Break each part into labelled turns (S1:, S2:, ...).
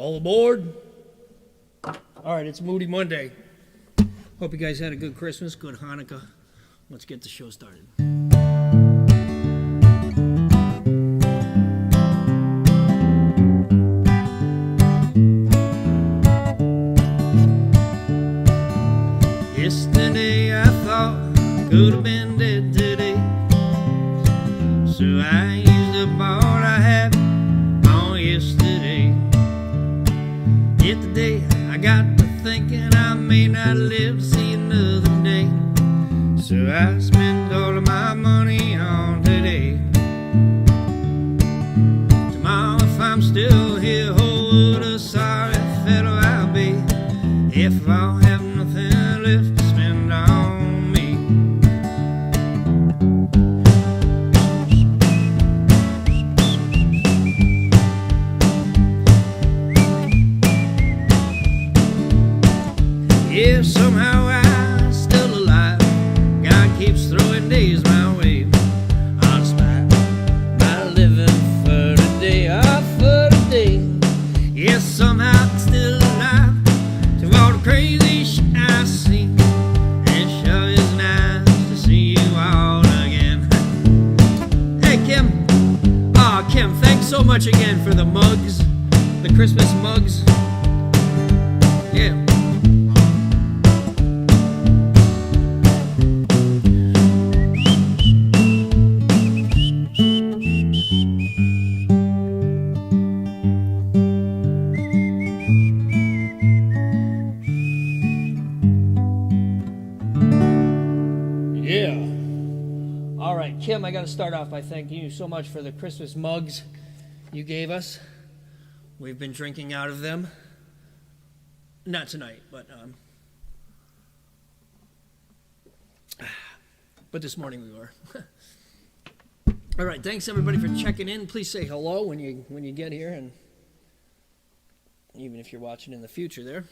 S1: All aboard. All right, it's Moody Monday. Hope you guys had a good Christmas, good Hanukkah. Let's get the show started. Yesterday I thought I could have been dead today, so I used up all I had on yesterday. Yet today I got to thinking I may not live to see another day, so I spend all of my money on today. Tomorrow if I'm still here, oh what a sorry fellow I'll be if I'll have nothing left to spend on me. Yeah, somehow I'm still alive. God keeps throwing days my way. On spite my living for today, for today. Yeah, somehow I'm still alive to all the crazy shit I see. It sure is nice to see you all again. Hey Kim, Kim, thanks so much again for the mugs, the Christmas mugs. Yeah. Kim, I got to start off by thanking you so much for the Christmas mugs you gave us. We've been drinking out of them. Not tonight, but this morning we were. All right, thanks everybody for checking in. Please say hello when you get here, and even if you're watching in the future there.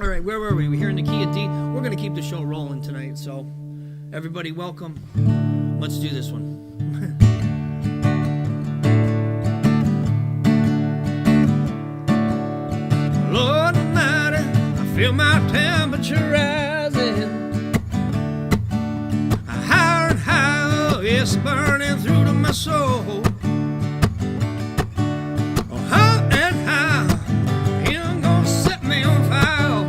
S1: All right, where were we? We're here in the key of D. We're going to keep the show rolling tonight, so everybody welcome. Let's do this one. Lord Almighty, I feel my temperature rising. Higher and higher, it's burning through to my soul. Oh, higher and higher, you're gonna set me on fire.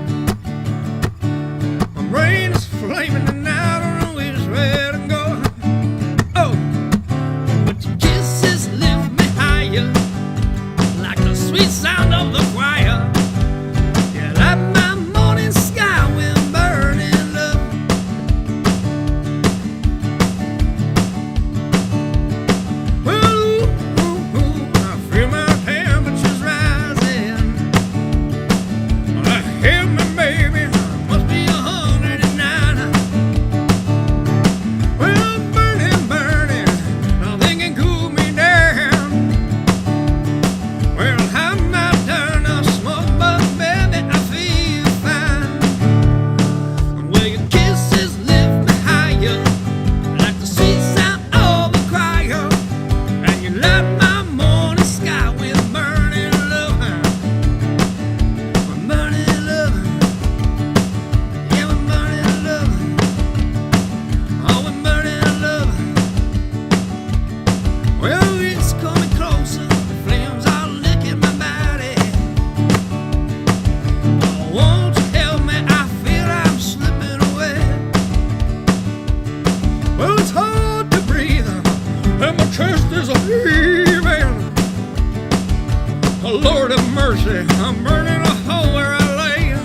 S1: My brain is flaming and I don't know which way to go. Like the sweet sound of the choir, you light my morning sky with burning love. Ooh, I feel my temperatures rising. I hear me, baby, must be 109. Well, burning, burning, nothing can cool me down. Well, I'm not done of smoke, but baby, I feel fine. Well, your kisses lift me higher, like the sweet sound of a choir, and you light my morning sky with burning love. With burning love, yeah, with burning love. Oh, with burning love. Well, it's coming closer, the flames are licking my body. Oh, won't you help me? I feel I'm slipping away. Well, it's hard to breathe, and my chest is heaving. Oh, Lord have mercy, I'm burning a hole where I lay.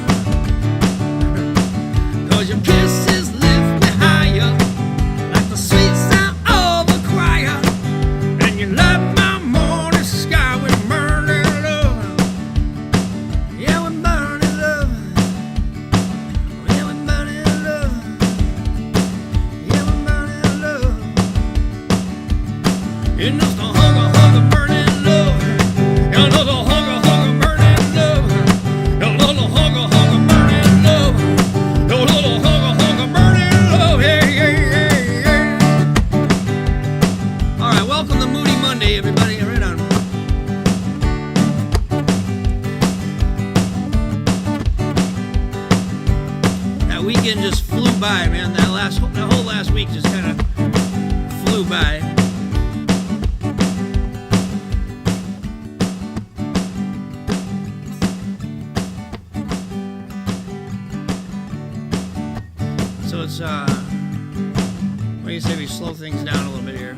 S1: 'Cause your kisses lift me higher, like the sweet sound of a choir, and you light my morning sky with burning love. Yeah, with burning love. Yeah, with burning love. Yeah, with burning love. Enough to hunger, burning love. Enough to hunger, burning love. Enough to hunger, burning love. Enough to hunger, burning love. Yeah, yeah, yeah, yeah. All right, welcome to Moody Monday, everybody. Right on. goodbye. So it's what do you say we slow things down a little bit here?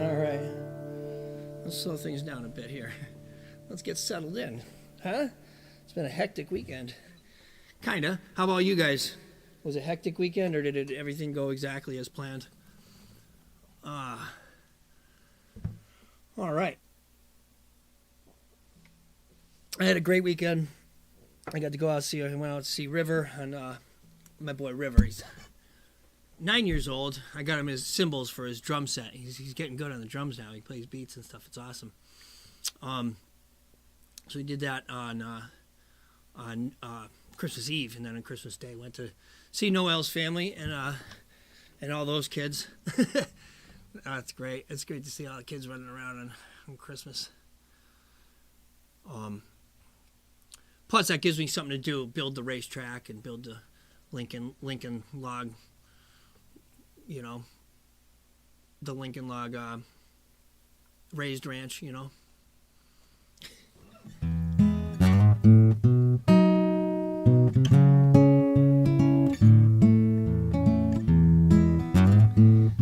S1: All right, let's slow things down a bit here. Let's get settled in, huh? It's been a hectic weekend. Kinda. How about you guys? Was it a hectic weekend, or did everything go exactly as planned? All right. I had a great weekend. I got to go out I went out to see River, and my boy River. He's 9 years old. I got him his cymbals for his drum set. He's getting good on the drums now. He plays beats and stuff. It's awesome. So we did that on Christmas Eve, and then on Christmas Day went to see Noel's family and all those kids. That's great. It's great to see all the kids running around on Christmas. Plus, that gives me something to do: build the racetrack and build the Lincoln Log. You know, the Lincoln Log raised ranch. You know.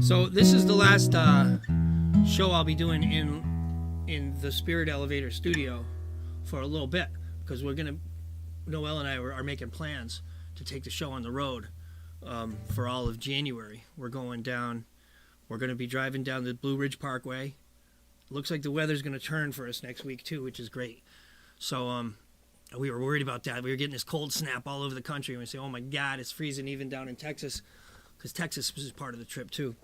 S1: So this is the last show I'll be doing in the Spirit Elevator studio for a little bit, because Noel and I are making plans to take the show on the road for all of January. We're going to be driving down the Blue Ridge Parkway. Looks like the weather's going to turn for us next week too, which is great. So we were worried about that. We were getting this cold snap all over the country, and we say, oh my God, it's freezing even down in Texas, because Texas is part of the trip too.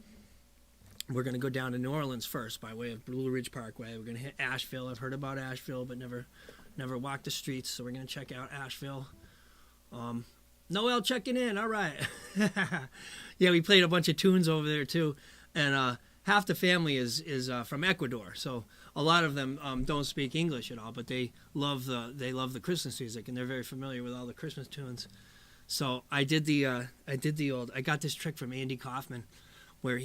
S1: We're going to go down to New Orleans first by way of Blue Ridge Parkway. We're going to hit Asheville. I've heard about Asheville, but never walked the streets, so we're going to check out Asheville. Noel checking in. All right. Yeah, we played a bunch of tunes over there too, and half the family is from Ecuador, so a lot of them don't speak English at all, but they love the Christmas music, and they're very familiar with all the Christmas tunes. So I got this trick from Andy Kaufman, where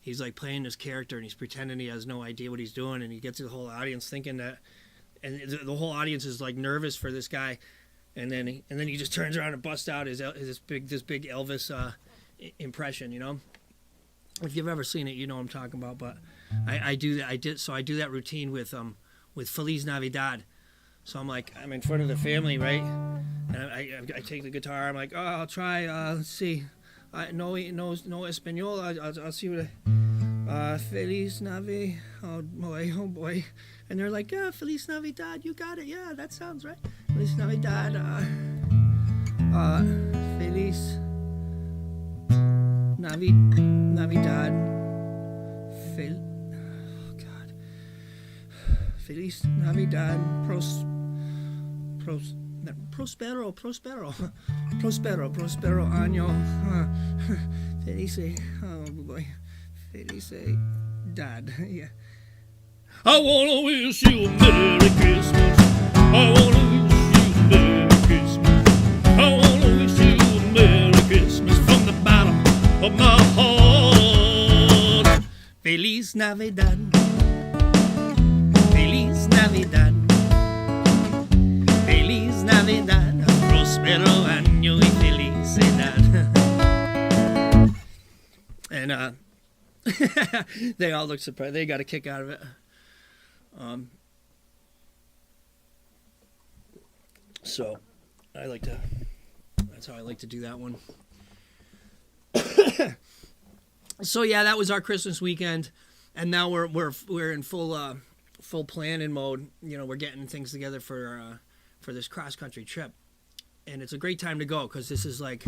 S1: he's like playing this character, and he's pretending he has no idea what he's doing, and he gets the whole audience thinking that, and the whole audience is like nervous for this guy, and then he just turns around and busts out this big Elvis impression, you know. If you've ever seen it, you know what I'm talking about. But I do that. I do that routine with Feliz Navidad. So I'm in front of the family, right? And I take the guitar. I'm like, oh, I'll try. Let's see. No Espanol. I'll see what. Feliz Navidad. Oh boy. And they're like, yeah, Feliz Navidad. You got it. Yeah, that sounds right. Feliz Navidad. Feliz Navidad. Oh God. Feliz Navidad. Prospero año. Felice. Oh boy. Felicidad. Yeah. I wanna wish you a Merry Christmas. I wanna wish you a Merry Christmas. I wanna wish you a Merry Christmas from the bottom of my heart. Feliz Navidad. Feliz Navidad. Feliz Navidad. Prospero año y felicidad. And they all look surprised. They got a kick out of it. So that's how I like to do that one. So yeah, that was our Christmas weekend, and now we're in full planning mode. You know, we're getting things together for this cross country trip, and it's a great time to go, because this is like,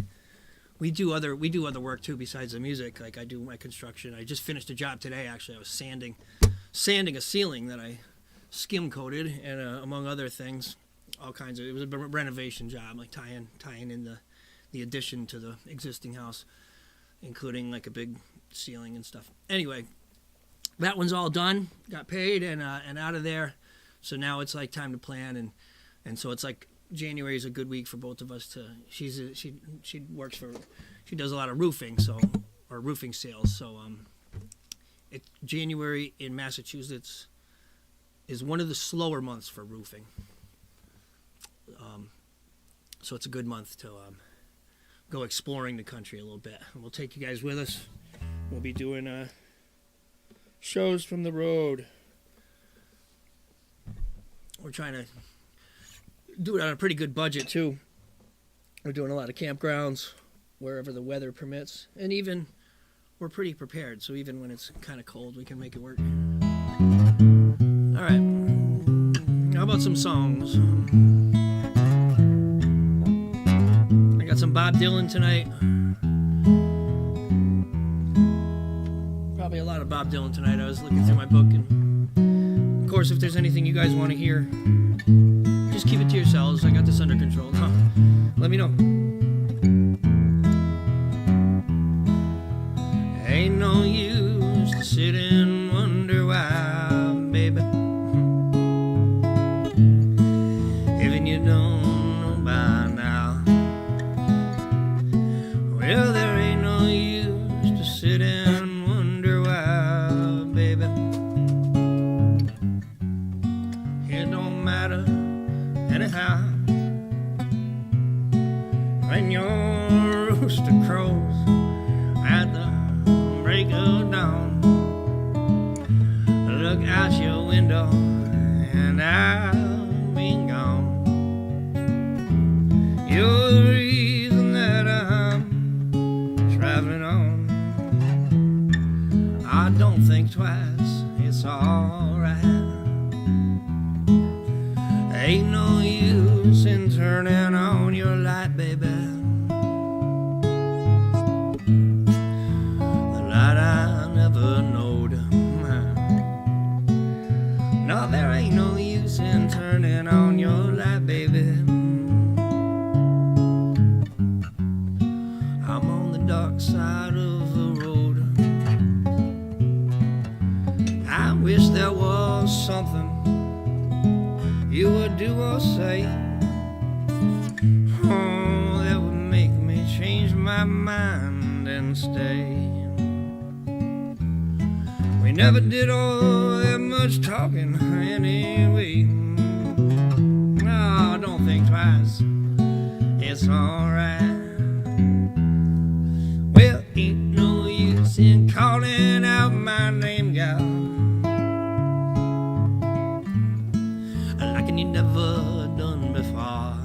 S1: we do other work too besides the music. Like, I do my construction. I just finished a job today. Actually, I was sanding a ceiling that I skim coated, and among other things, all kinds of. It was a renovation job, like tying in the addition to the existing house, including like a big ceiling and stuff. Anyway, that one's all done. Got paid and out of there. So now it's like time to plan, and so it's like January is a good week for both of us to. She does a lot of roofing, so
S2: or roofing sales. So January in Massachusetts is one of the slower months for roofing. So it's a good month to go exploring the country a little bit. And we'll take you guys with us. We'll be doing shows from the road. We're trying to do it on a pretty good budget too. We're doing a lot of campgrounds wherever the weather permits, and even we're pretty prepared, so even when it's kind of cold we can make it work. All right, how about some songs? I got some Bob Dylan tonight. Probably a lot of Bob Dylan tonight. I was looking through my book, and of course if there's anything you guys want to hear, just keep it to yourselves. I got this under control. Let me know. Ain't no use to sit and wonder why, baby. Even you don't know by now. Well, there ain't no use to sit and wonder why, baby. It don't matter anyhow. When your rooster crows at the break of dawn, look out your window and I'll be gone. You're the reason that I'm traveling on. I don't think twice, it's alright. Ain't no use in turning on your light, baby. The light I never knowed. No, there ain't no use in turning on your light, baby. I'm on the dark side of the road. I wish there was something you would do or say, oh, that would make me change my mind and stay. We never did all that much talking anyway. No, don't think twice, it's alright. Well, ain't no use in calling out my name, gal, like you never done before.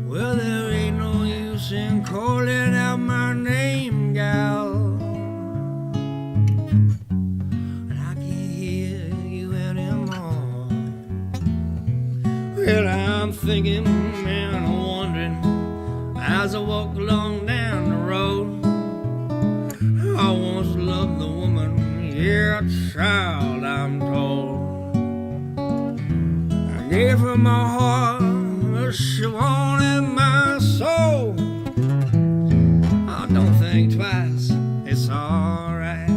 S2: Well, there ain't no use in calling out my name, gal, I can't hear you anymore. Well, I'm thinking and wondering as I walk along down the road. I once loved the woman, yeah, child, I'm told. Gave her my heart, but she wanted my soul. I don't think twice, it's alright.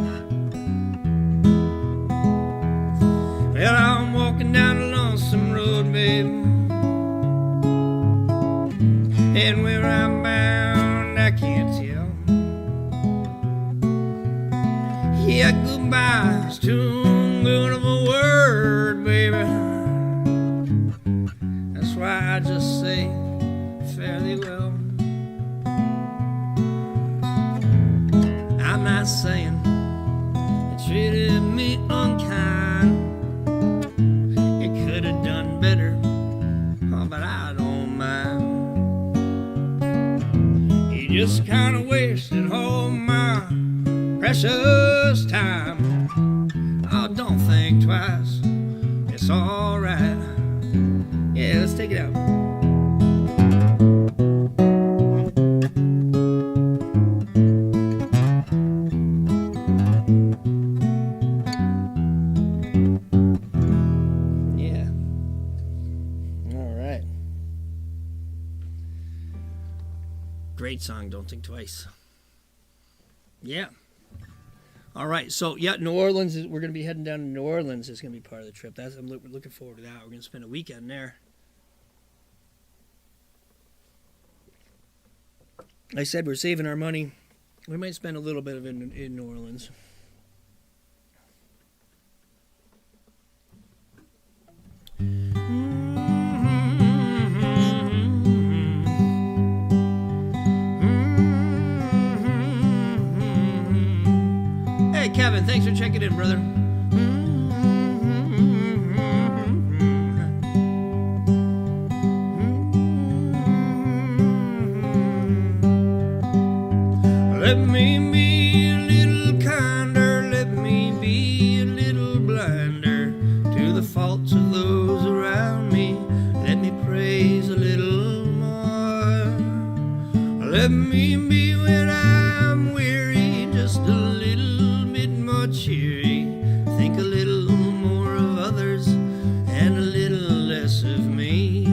S2: Well, I'm walking down a lonesome road, babe, and where I'm bound, I can't tell. Yeah, goodbye's too good of a word, baby. Why I just say fairly well. I'm not saying you treated me unkind. You could have done better, oh, but I don't mind. You just kind of wasted all my precious time. Oh, don't think twice, it's alright. Yeah, let's take it out. Yeah. All right. Great song, Don't Think Twice. Yeah. All right, so yeah, New Orleans, we're going to be heading down to New Orleans. It's going to be part of the trip. I'm looking forward to that. We're going to spend a weekend there. I said we're saving our money We might spend a little bit of it in New Orleans. Hey, Kevin, thanks for checking in, brother. Let me be a little kinder, let me be a little blinder to the faults of those around me. Let me praise a little more. Let me be when I'm weary, just a little bit more cheery. Think a little more of others and a little less of me.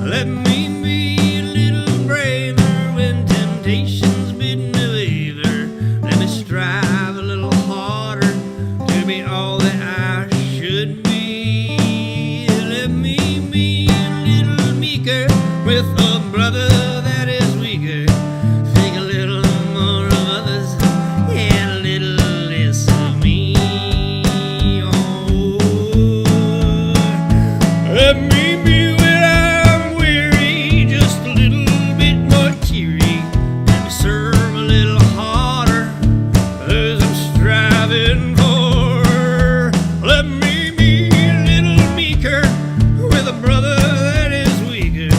S2: Let me be a little braver when temptation's bidden me waver. Let me strive a little harder to be all that I should be. Let me be a little meeker with a brother that is weaker. Think a little more of others and a little less of me. Oh, let me be when I'm weary, just a little bit more cheery. Let me serve a little harder as I'm striving for. Let me be a little meeker with a brother that is weaker.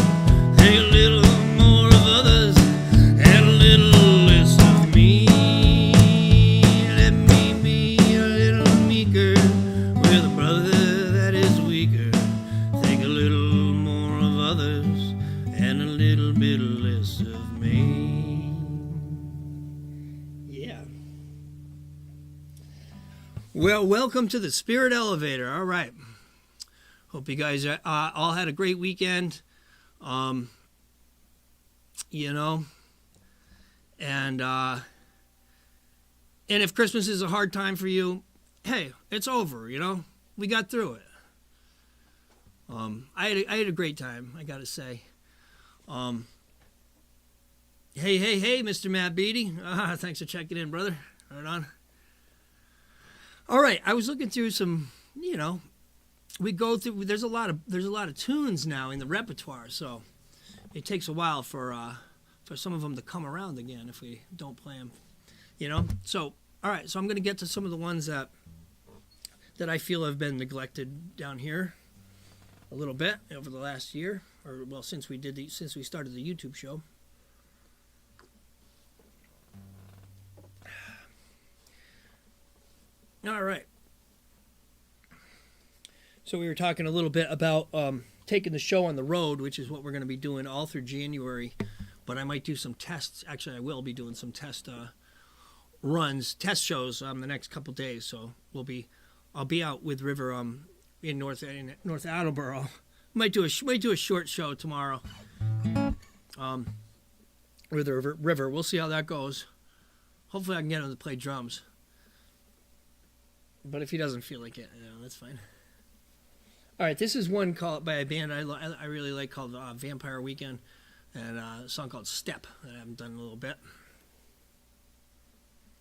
S2: Think a little more of others and a little less of me. Let me be a little meeker with a brother that is weaker. Think a little more of others and a little bit less of me. Yeah. Well, welcome to the Spirit Elevator. All right. Hope you guys all had a great weekend. You know, and if Christmas is a hard time for you, hey, it's over. You know, we got through it. I had a great time, I gotta say. Hey, Mr. Matt Beatty. Thanks for checking in, brother. Right on. All right, I was looking through some, you know, we go through. There's a lot of tunes now in the repertoire, so it takes a while for some of them to come around again if we don't play them, you know. So all right, so I'm gonna get to some of the ones that I feel have been neglected down here a little bit over the last year, or well, since we started the YouTube show. All right. So we were talking a little bit about taking the show on the road, which is what we're going to be doing all through January. But I might do some tests. Actually, I will be doing some test runs, test shows the next couple days. So I'll be out with River in North Attleboro. Might do a short show tomorrow with the River. We'll see how that goes. Hopefully, I can get him to play drums. But if he doesn't feel like it, that's fine. All right, this is one called by a band I really like called Vampire Weekend, and a song called Step that I haven't done in a little bit.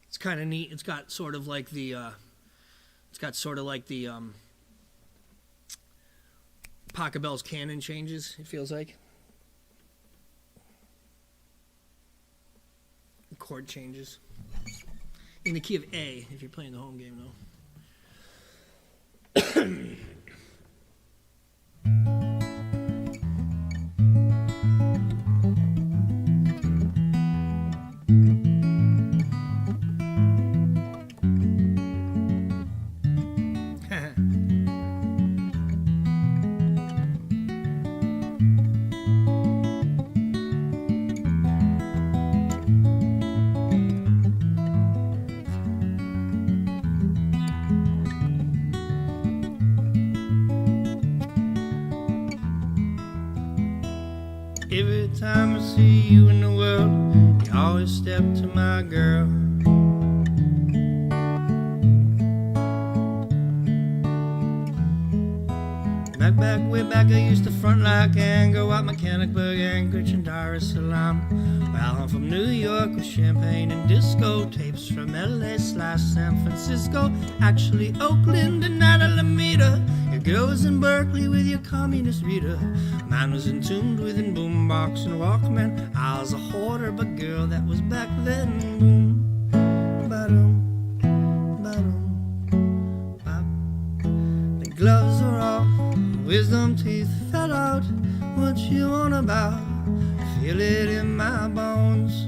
S2: It's kind of neat. It's got sort of like the Pachelbel's canon changes. It feels like the chord changes in the key of A if you're playing the home game though. Every time I see you in the world, you always step to my girl. back, way back, I used to front like and go out Mechanicsburg, Anchorage, and Dar es Salaam. Well, I'm from New York with champagne and disco, tapes from LA/San Francisco, actually Oakland and not Alameda. Your girl was in Berkeley with your communist reader. Mine was entombed within boombox and Walkman. I was a hoarder, but girl, that was back then. Boom, ba-dum, ba-dum, bop. The gloves are off, wisdom teeth fell out. What you on about? Feel it in my bones.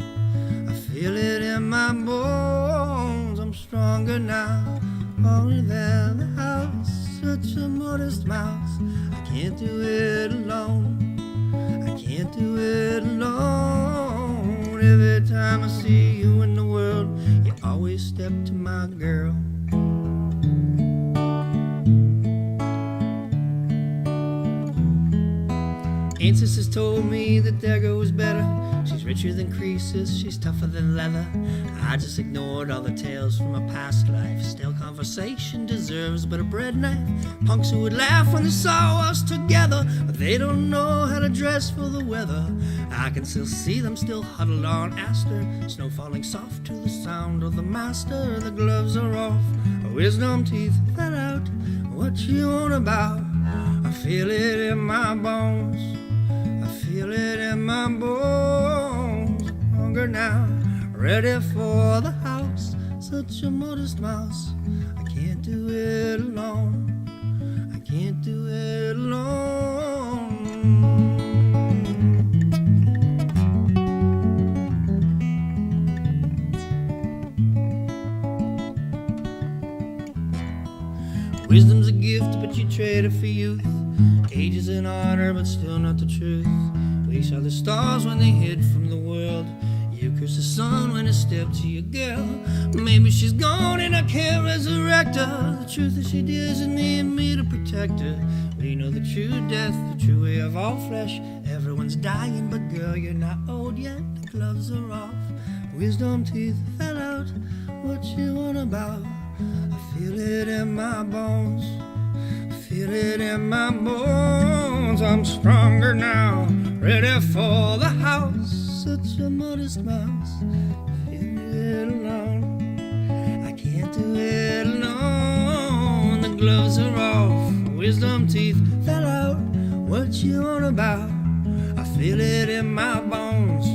S2: I feel it in my bones. I'm stronger now, older than the house. Such a modest mouse. I can't do it alone. I can't do it alone. Every time I see you in the world, you always step to my girl. Ancestors told me that their girl was better. She's richer than Croesus, she's tougher than leather. I just ignored all the tales from a past life. Stale conversation deserves but a bread knife. Punks who would laugh when they saw us together, but they don't know how to dress for the weather. I can still see them still huddled on Astor, snow falling soft to the sound of the master. The gloves are off, wisdom teeth fell out. What you on about? I feel it in my bones. Feel it in my bones. Hunger now, ready for the house. Such a modest mouse. I can't do it alone. I can't do it alone. Wisdom's a gift, but you trade it for youth. Age is an honor, but still not the truth. We saw the stars when they hid from the world. You curse the sun when it stepped to your girl. Maybe she's gone and I can't resurrect her. The truth is she doesn't need me to protect her. We know the true death, the true way of all flesh. Everyone's dying, but girl, you're not old yet. The gloves are off, wisdom teeth fell out. What you on about? I feel it in my bones. Feel it in my bones. I'm stronger now, ready for the house. Such a modest mouse. Feel it alone. I can't do it alone. The gloves are off, wisdom teeth fell out. What you on about? I feel it in my bones.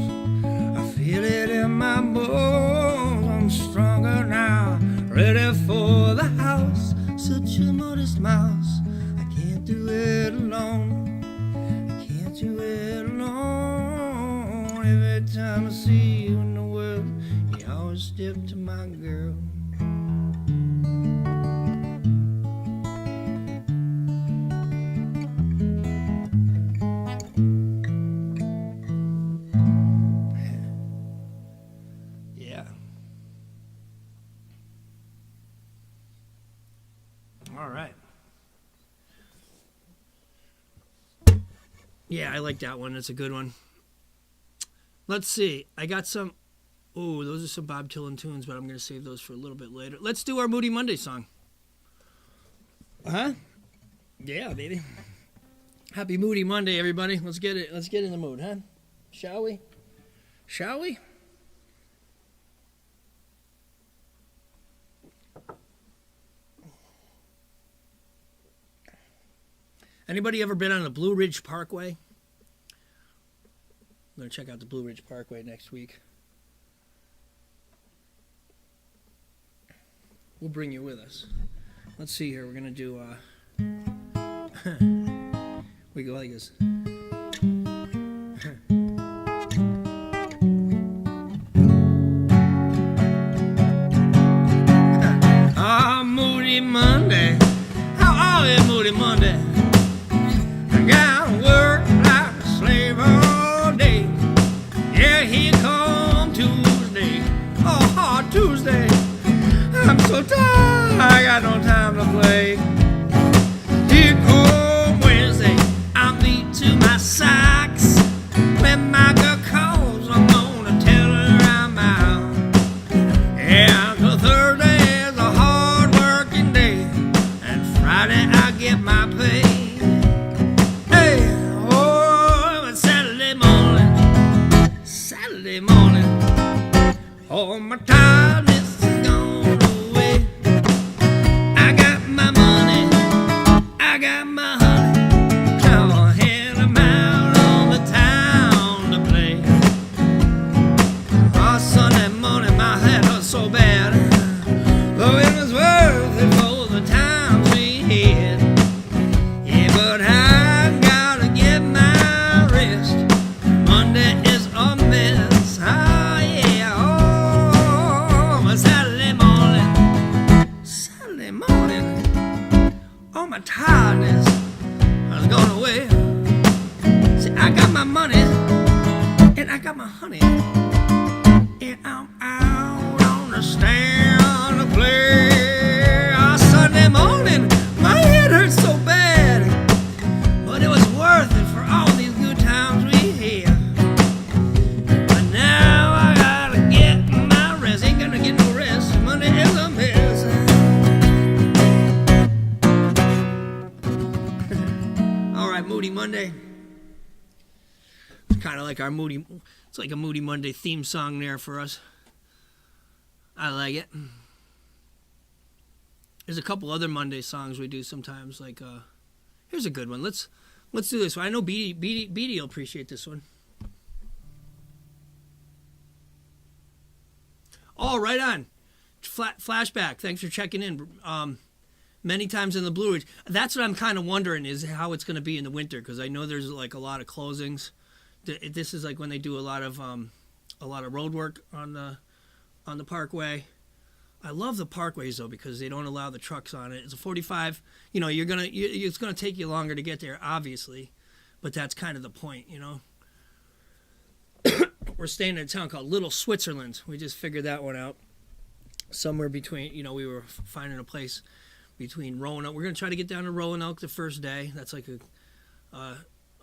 S2: I feel it in my bones. I'm stronger now, ready for the house. Such a modest mouse. I can't do it alone. I can't do it alone. Every time I see you in the world, you always step to my girl. Yeah. All right. Yeah, I like that one. That's a good one. Let's see. I got some. Oh, those are some Bob Dylan tunes, but I'm going to save those for a little bit later. Let's do our Moody Monday song. Huh? Yeah, baby. Happy Moody Monday, everybody. Let's get it. Let's get in the mood, huh? Shall we? Shall we? Anybody ever been on the Blue Ridge Parkway? I'm going to check out the Blue Ridge Parkway next week. We'll bring you with us. Let's see here. We're going to do... we go like this. Moody Monday. How are you, Moody Monday? I gotta work like a slave all day. Yeah, here come Tuesday. Oh, hard Tuesday. I'm so tired, I got no time to play. Here come Wednesday. I'm beat to my socks. When my girl calls, I'm gonna tell her I'm out. Yeah, the Thursday is a hard working day, and Friday I get my pay. tiredness has gone away. See, I got my money and I got my honey, and I'm out on the stand to play. Sunday morning, my head hurts so bad, but it was worth it for all these good times we had. But now I gotta get my rest. Ain't gonna get no rest. Monday is a mess. All right, Moody Monday. It's kind of like our Moody. It's like a Moody Monday theme song there for us. I like it. There's a couple other Monday songs we do sometimes. Like, here's a good one. Let's do this one. I know Beatty will appreciate this one. Oh, right on. Flashback. Thanks for checking in. Many times in the Blue Ridge. That's what I'm kind of wondering is how it's going to be in the winter, because I know there's like a lot of closings. This is like when they do a lot of road work on the Parkway. I love the parkways though because they don't allow the trucks on it. It's a 45. You know, it's gonna take you longer to get there, obviously, but that's kind of the point, you know. We're staying in a town called Little Switzerland. We just figured that one out. Somewhere between, you know, we were finding a place between Roanoke. We're gonna try to get down to Roanoke the first day. That's like a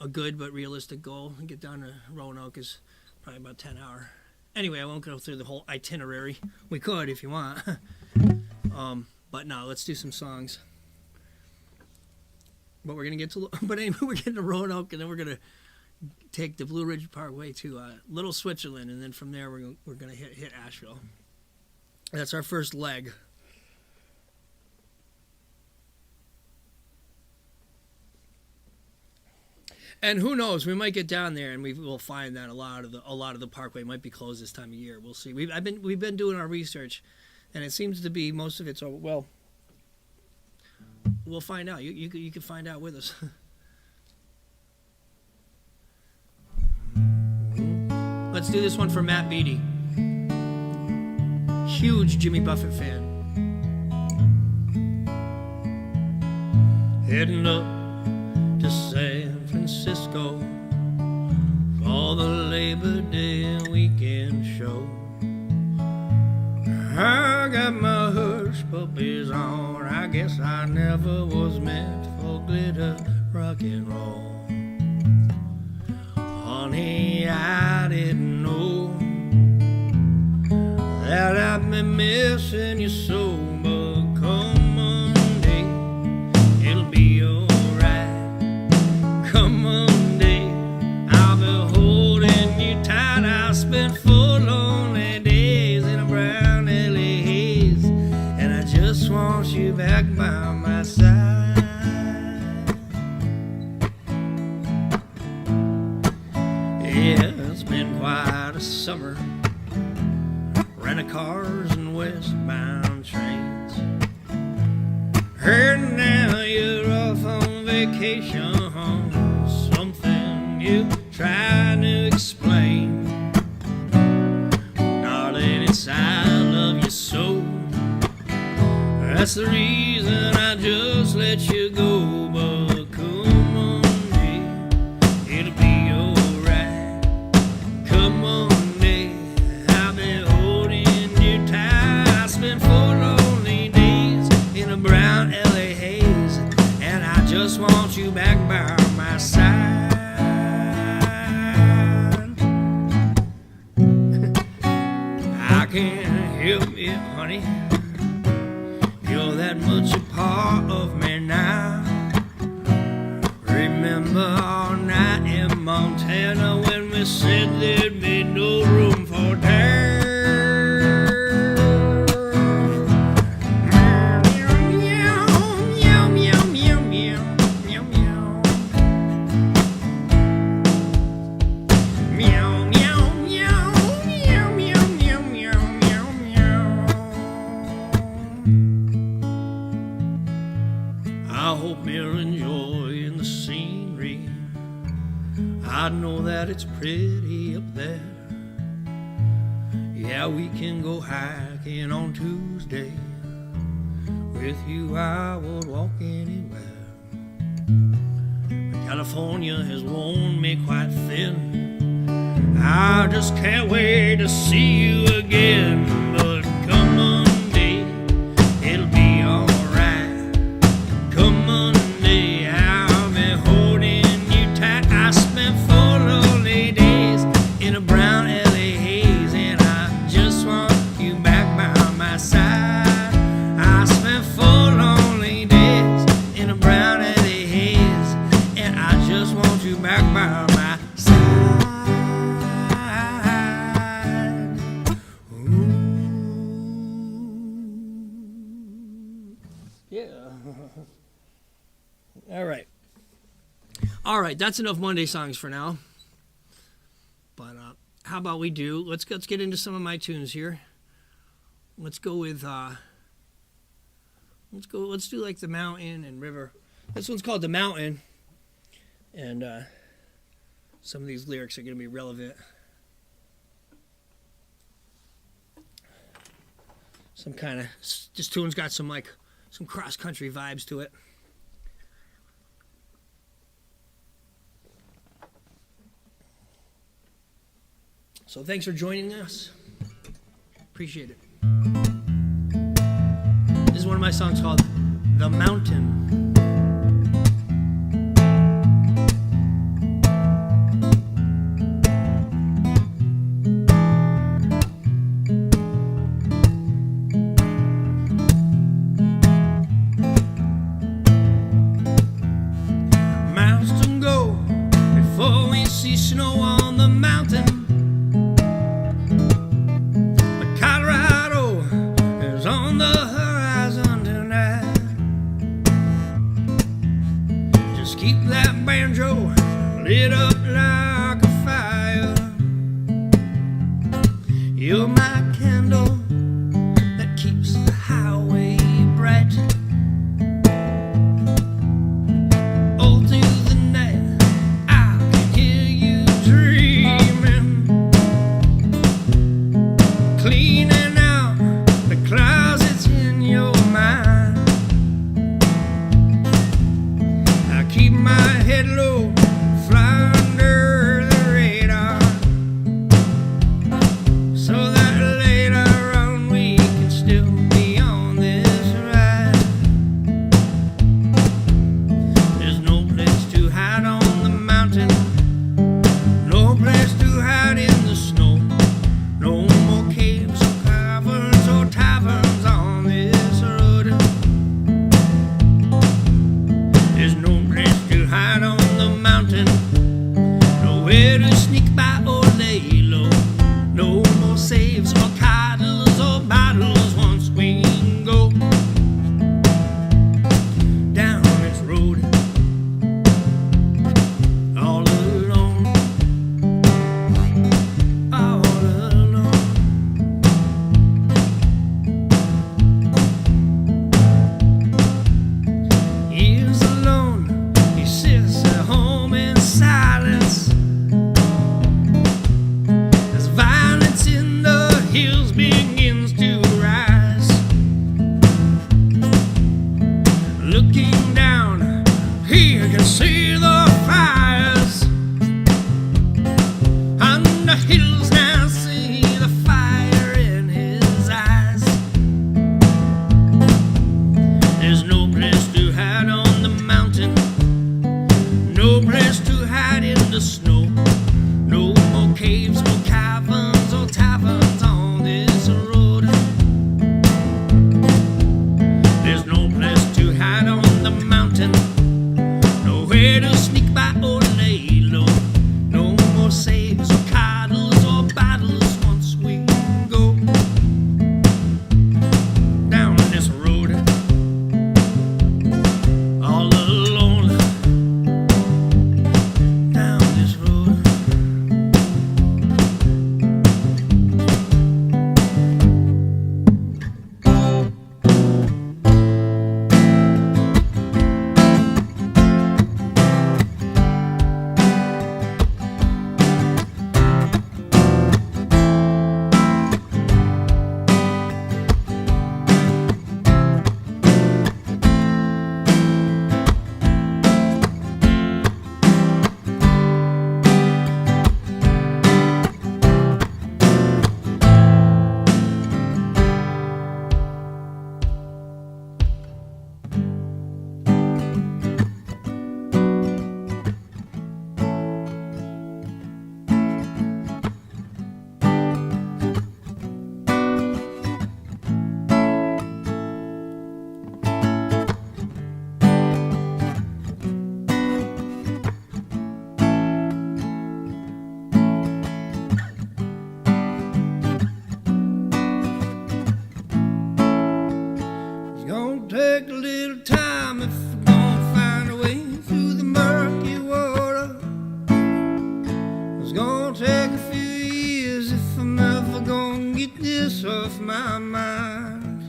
S2: good but realistic goal. And get down to Roanoke is probably about 10 hours. Anyway, I won't go through the whole itinerary. We could if you want. But no, let's do some songs. But we're anyway, we're getting to Roanoke, and then we're gonna take the Blue Ridge Parkway to Little Switzerland, and then from there we're gonna hit Asheville. That's our first leg. And who knows? We might get down there, and we will find that a lot of the Parkway might be closed this time of year. We'll see. We've been doing our research, and it seems to be most of it's over. Well, we'll find out. You can find out with us. Let's do this one for Matt Beatty. Huge Jimmy Buffett fan. Heading up to San Francisco for the Labor Day weekend show. I got my hush puppies on. I guess I never was meant for glitter rock and roll. Honey, I didn't know that I've been missing you so, but come Monday, it'll be alright. Come Monday, I'll be holding you tight. I spent 4 lonely days in a brown LA haze, and I just want you back by my side. Yeah, it's been quite a summer, renting cars and westbound trains. Heard now you're off on vacation, something you trying to explain. Darling, it's I love you so. That's the reason I just let you go. But come Monday, it'll be alright. Come Monday, I'll be holding you tight. I spent 4 lonely days in a brown LA haze, and I just want you back by my side. I can't help it, honey. You're that much a part of me now. Remember all night in Montana when we said there'd be no room for doubt. I hope you're enjoying the scenery. I know that it's pretty up there. Yeah, we can go hiking on Tuesday. With you I would walk anywhere.
S1: But California has worn me quite thin. I just can't wait to see you again. But come Monday, it'll be alright. Come Monday, I'll be holding you tight. I spent 4 lonely days in a brown LA haze, and I just want you back by my side. I spent 4 lonely days in a brown LA haze, and I just want you back by my side. Ooh. Yeah. All right, that's enough Monday songs for now. But how about we do? Let's get into some of my tunes here. Let's go with let's do like The Mountain and River. This one's called The Mountain, and some of these lyrics are going to be relevant. Some kind of, this tune's got some cross country vibes to it. So thanks for joining us. Appreciate it. This is one of my songs called The Mountain. Miles to go before we see snow on the mountain. Keep that banjo lit up like a fire. You're my candle that keeps the highway bright. All through the night I can hear you dreaming, cleaning out the closets in your mind. Keep my head low, fly under take a little time if we're gonna find a way through the murky water. It's gonna take a few years if I'm ever gonna get this off my mind.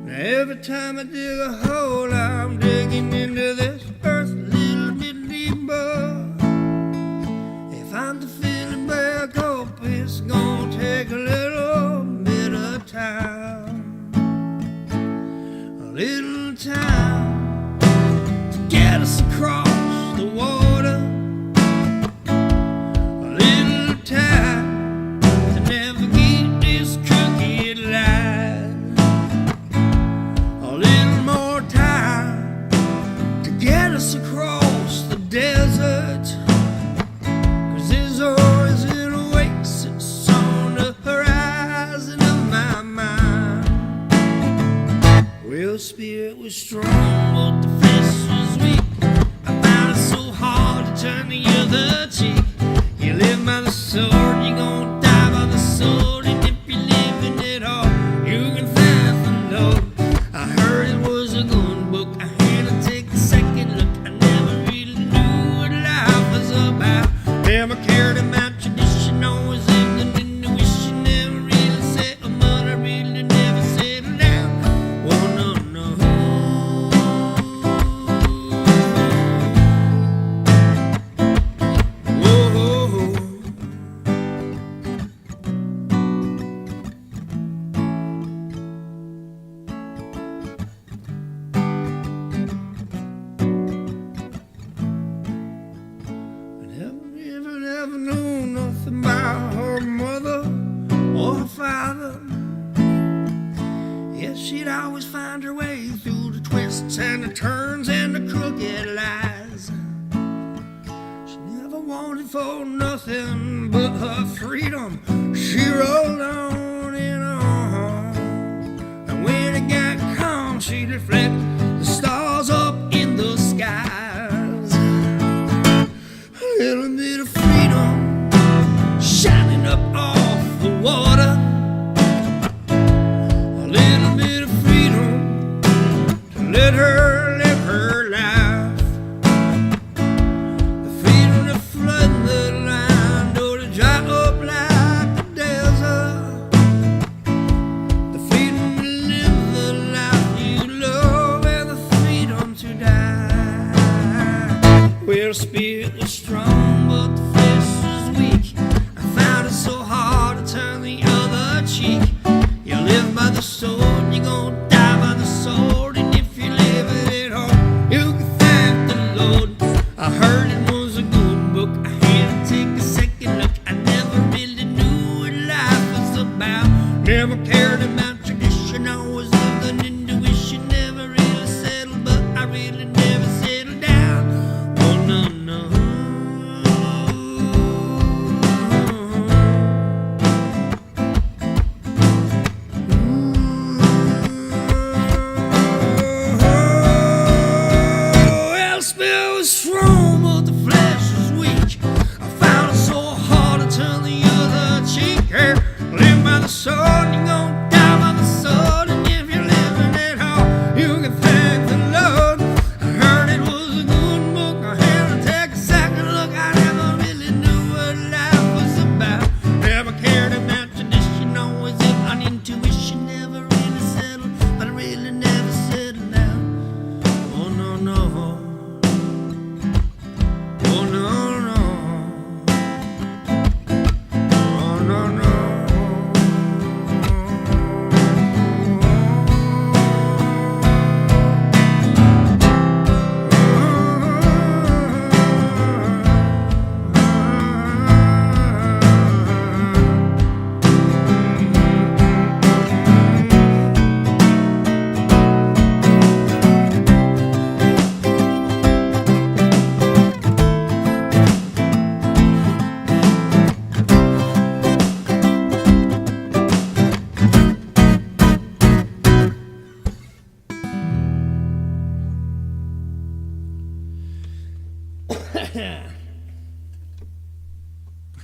S1: Now every time I dig a hole, I'm digging into this earth a little bit deeper. If I'm to fill it back up, it's gonna take a little bit of time. A little time to get us across the water. A little time to navigate this crooked line. A little more time to get us across the desert. 'Cause there's always an oasis on the horizon of my mind. Well, spirit was strong, but the flesh was weak. I found it so hard to turn the other cheek. You live by the sword, you're gonna die by the sword. And if you're living it hard, you can find the Lord. I heard it was a good book, I had to take a second look. I never really knew what life was about. Never cared about tradition, always lived in intuition. Never really settled, but I really never settled down. Oh no, no. Whoa. Never knew nothing about her mother or her father. Yes, she'd always find her way through the twists and the turns and the crooked lies. She never wanted for nothing but her freedom. She rolled on and on. And when it got calm, she'd reflect the stars up in the skies. A little bit of freedom shining up off the water. A little bit of freedom to let her live her life. The freedom to flood the line or to dry up like the desert. The freedom to live the life you love and the freedom to die. Well, spirit was strong, but the flesh was weak. I found it so hard to turn the other cheek. You live by the sword, you're gonna die by the sword. And if you live it hard, you can thank the Lord. I heard it was a good book, I had to take a second look. I never really knew what life was about. Never cared about tradition, always lived an intuition. Never really settled, but I really never settled down. Oh no, no. Well, spirit was strong, but the flesh was weak. I found it so hard to turn the other cheek. Hey, live by the sword, you're gonna die by the sword. And if you're living it hard, you can thank the Lord. I heard it was a good book, I had to take a second look. I never really knew what life was about. Never cared about tradition, always lived on intuition. Never really settled, but I really never settled down. Oh no, no. Oh no, no. Oh no, no.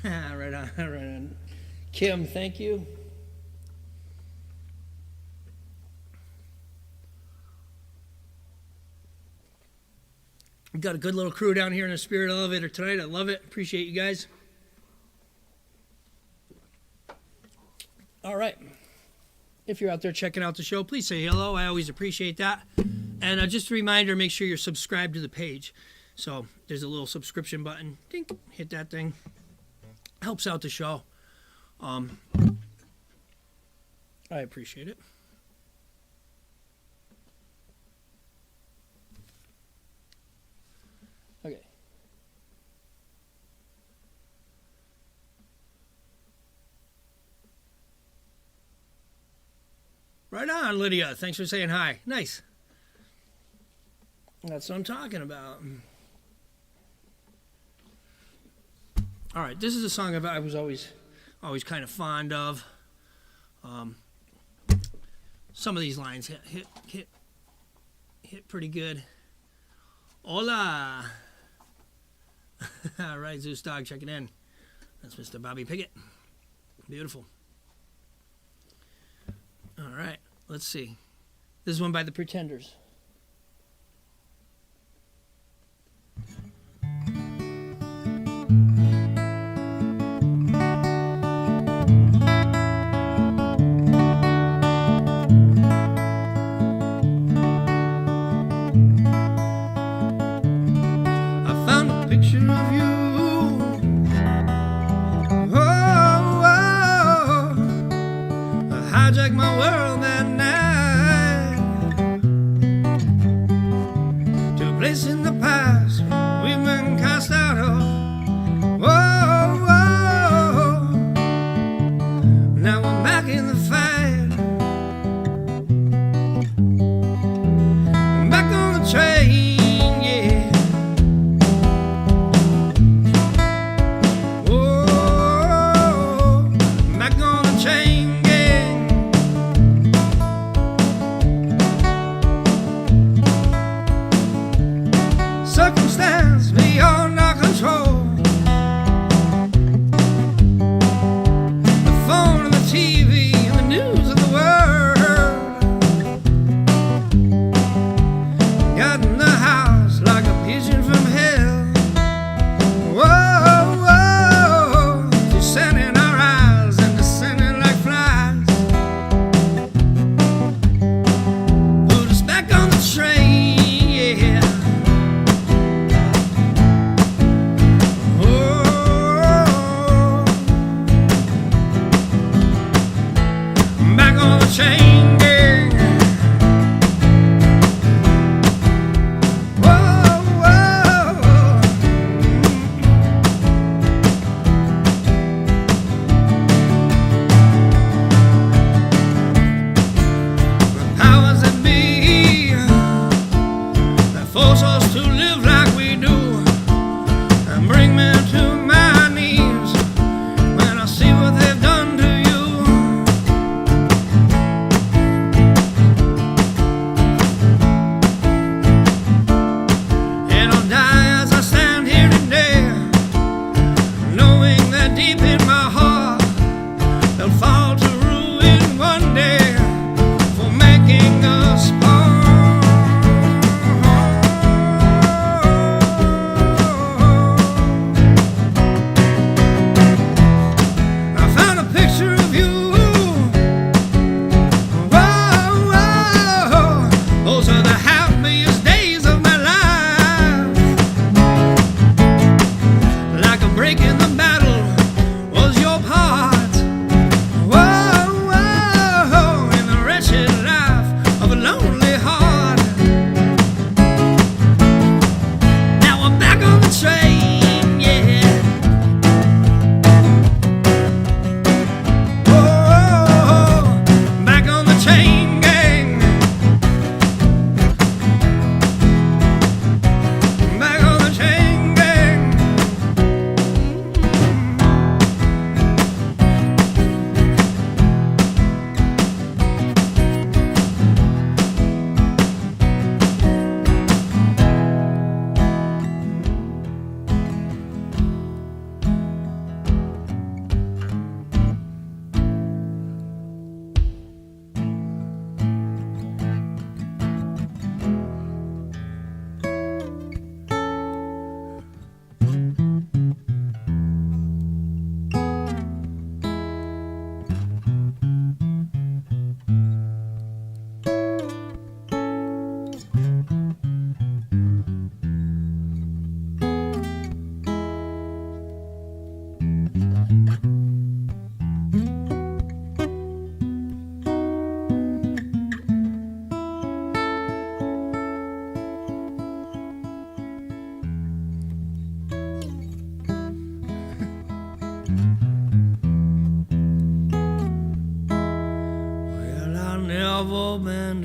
S1: Right on, right on. Kim, thank you.
S2: We've got a good little crew down here in the Spirit Elevator tonight. I love it. Appreciate you guys. All right. If you're out there checking out the show, please say hello. I always appreciate that. And just a reminder, make sure you're subscribed to the page. So there's a little subscription button. Dink, hit that thing. Helps out the show. I appreciate it. Okay. Right on, Lydia. Thanks for saying hi. Nice. That's what I'm talking about. All right, this is a song I was always kind of fond of. Some of these lines hit pretty good. Hola. All right, Zeus Dog checking in. That's Mr. Bobby Pickett. Beautiful. All right, let's see. This is one by the Pretenders. Hijacked my world that night.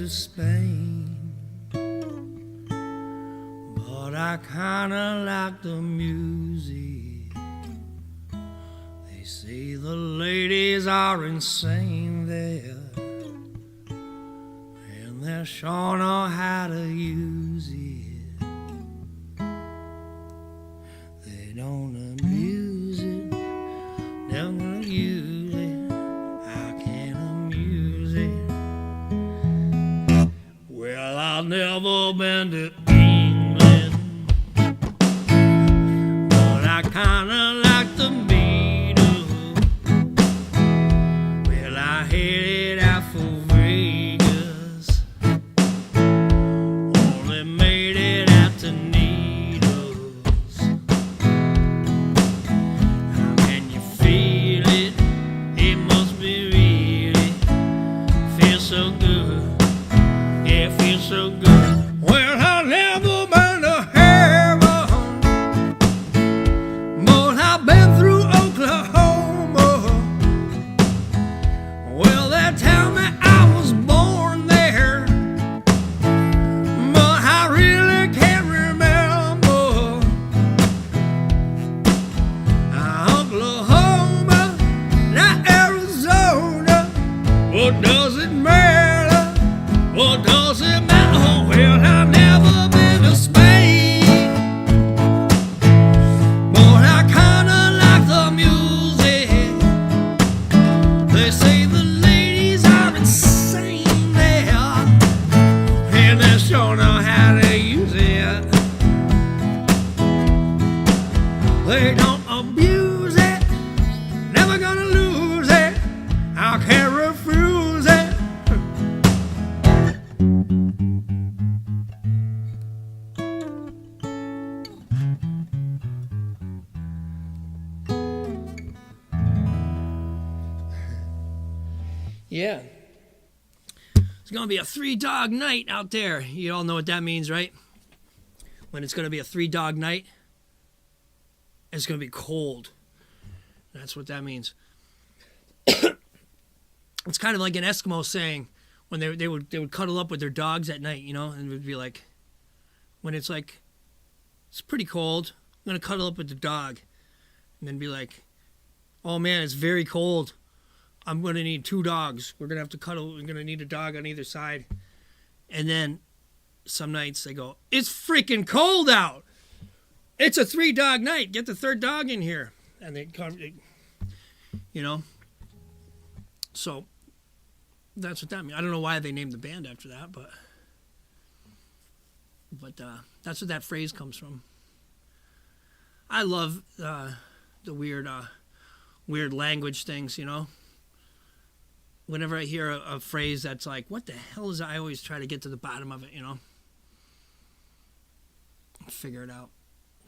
S1: to Spain, but I kinda like the music. They say the ladies are insane there, and they sure know how to use it. They don't abuse it, they're gonna use it. I can't amuse it. Well, I've never been to England, but I kinda like the Beatles. Well, I headed out for Vegas, only made it out to Needles. How can you feel it? It must be really feel so good. Yeah, it feels so good. Well, I've never been to heaven, but I've been through Oklahoma. Well, they tell me I was born there, but I really can't remember. Oklahoma, not Arizona. What does it matter? What does it matter? Well, I've never been to Spain, but I kinda like the music. They say the ladies are insane there, and they sure know how to use it. They don't abuse it, never gonna lose it. I can't refuse it. Yeah. It's going to be a 3-dog night out there. You all know what that means, right? When it's going to be a 3-dog night, it's going to be cold. That's what that means. It's kind of like an Eskimo saying when they would cuddle up with their dogs at night, you know, and it would be like, when it's like, it's pretty cold, I'm going to cuddle up with the dog. And then be like, oh man, it's very cold. I'm going to need 2 dogs. We're going to have to cuddle. We're going to need a dog on either side. And then some nights they go, it's freaking cold out. It's a 3-dog night. Get the 3rd dog in here. And they come, you know. So that's what that means. I don't know why they named the band after that, but that's what that phrase comes from. I love the weird language things, you know. Whenever I hear a phrase that's like, what the hell is that? I always try to get to the bottom of it, you know. Figure it out.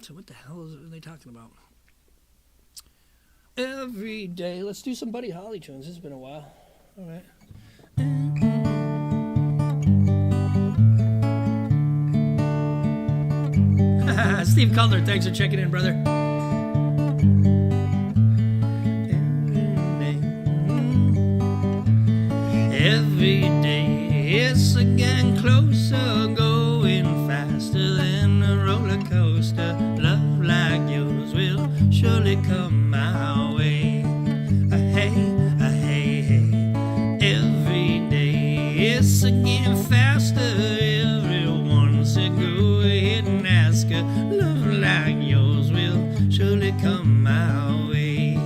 S1: So what the hell are they talking about? Every day. Let's do some Buddy Holly tunes. It's been a while. All right. Steve Cutler, thanks for checking in, brother. Every day it's getting closer, going faster than a roller coaster. Love like yours will surely come my way. Hey, hey, hey. Every day it's getting faster. Everyone said go ahead and ask her. Love like yours will surely come my way.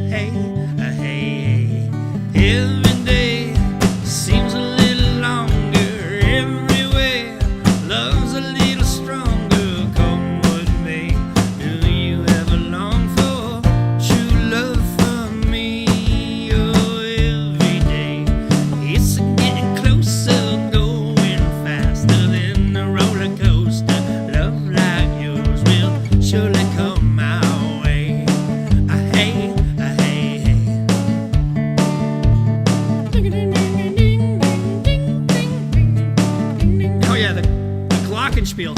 S1: Hey, hey, hey. Every day seems a little longer everywhere. Love's a little stronger, come what may. Do you ever long for true love from me? Oh, every day it's getting closer, going faster than a roller coaster. Love like yours will surely come my way. Hey, hey, hey. Oh yeah, the glockenspiel.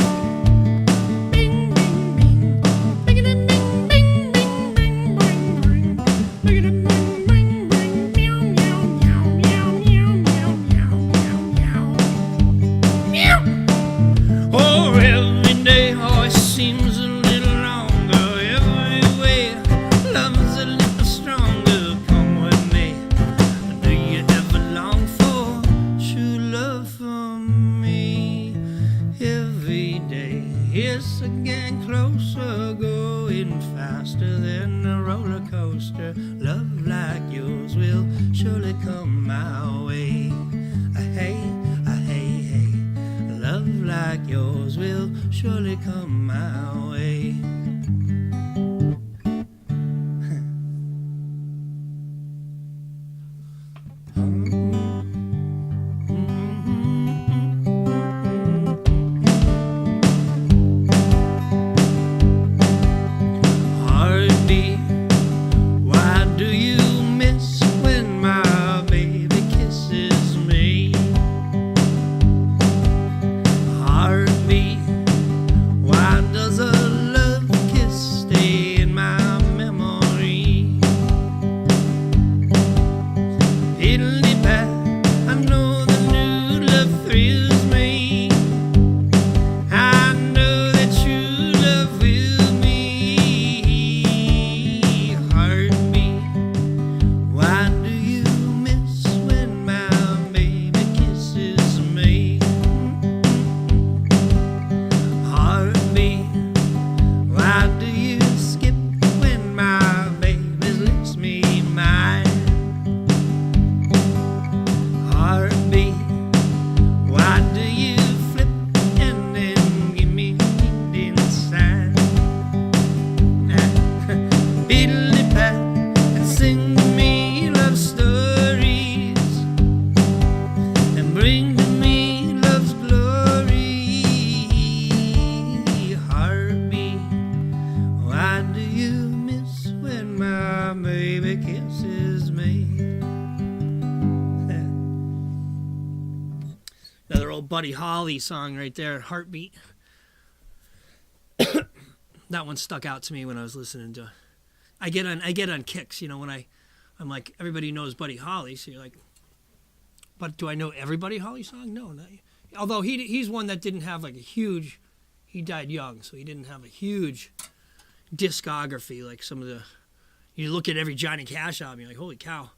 S2: closer, going faster than a roller coaster. Love like yours will surely come my way. Hey, hey, hey. Love like yours will surely come my way. Heartbeat, why do you miss when my baby kisses me? Heartbeat, why does a love kiss stay in my memory? Diddly pat, I know the new love thrills me. I know that true love will me. Heartbeat, why do you miss when my baby kisses me? Heartbeat, why do you skip when my baby licks me mine? Heartbeat, why do you flip and then give me inside? Beedly pat and sing me love stories and bring to me love's glory. Heartbeat, why do you miss when my baby kisses me? Another old Buddy Holly song right there, Heartbeat. That one stuck out to me when I was listening to. I get on kicks, you know, when I'm like, everybody knows Buddy Holly, so you're like, but do I know every Buddy Holly song? No, not. Although he's one that didn't have like a huge. He died young, so he didn't have a huge discography like some of the. You look at every Johnny Cash album, you're like, holy cow,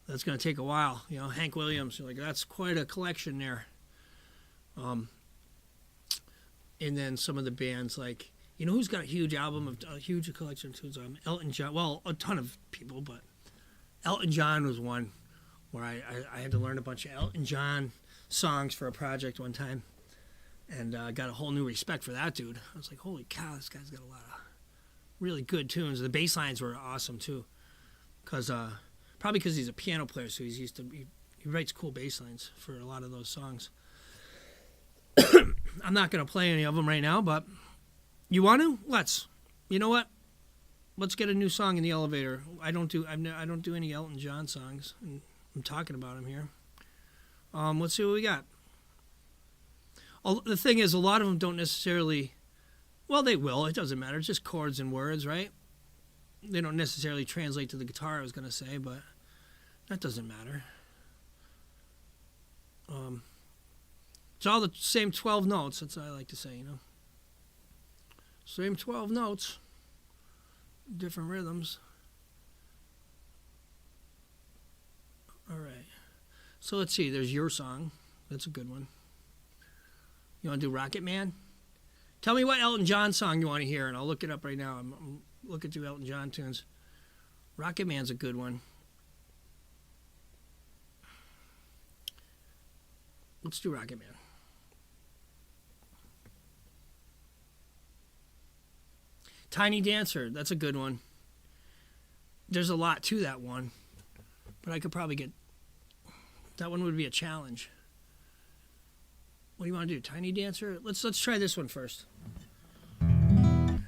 S2: that's gonna take a while. You know, Hank Williams, you're like, that's quite a collection there. And then some of the bands like, you know, who's got a huge album of a huge collection of tunes? Elton John. Well, a ton of people, but Elton John was one where I had to learn a bunch of Elton John songs for a project one time, and got a whole new respect for that dude. I was like, holy cow, this guy's got a lot of really good tunes. The bass lines were awesome too, probably because he's a piano player, so he writes cool bass lines for a lot of those songs. I'm not going to play any of them right now, but you want to? Let's. You know what? Let's get a new song in the elevator. I don't do any Elton John songs, and I'm talking about him here. Let's see what we got. The thing is, a lot of them don't necessarily. Well, they will. It doesn't matter. It's just chords and words, right? They don't necessarily translate to the guitar, I was going to say, but that doesn't matter. It's all the same 12 notes. That's what I like to say, you know. Same 12 notes, different rhythms. All right. So let's see. There's your song. That's a good one. You want to do Rocket Man? Tell me what Elton John song you want to hear, and I'll look it up right now. I'm looking through Elton John tunes. Rocket Man's a good one. Let's do Rocket Man. Tiny Dancer, that's a good one. There's a lot to that one, but I could probably get... That one would be a challenge. What do you want to do? Tiny Dancer? Let's try this one first.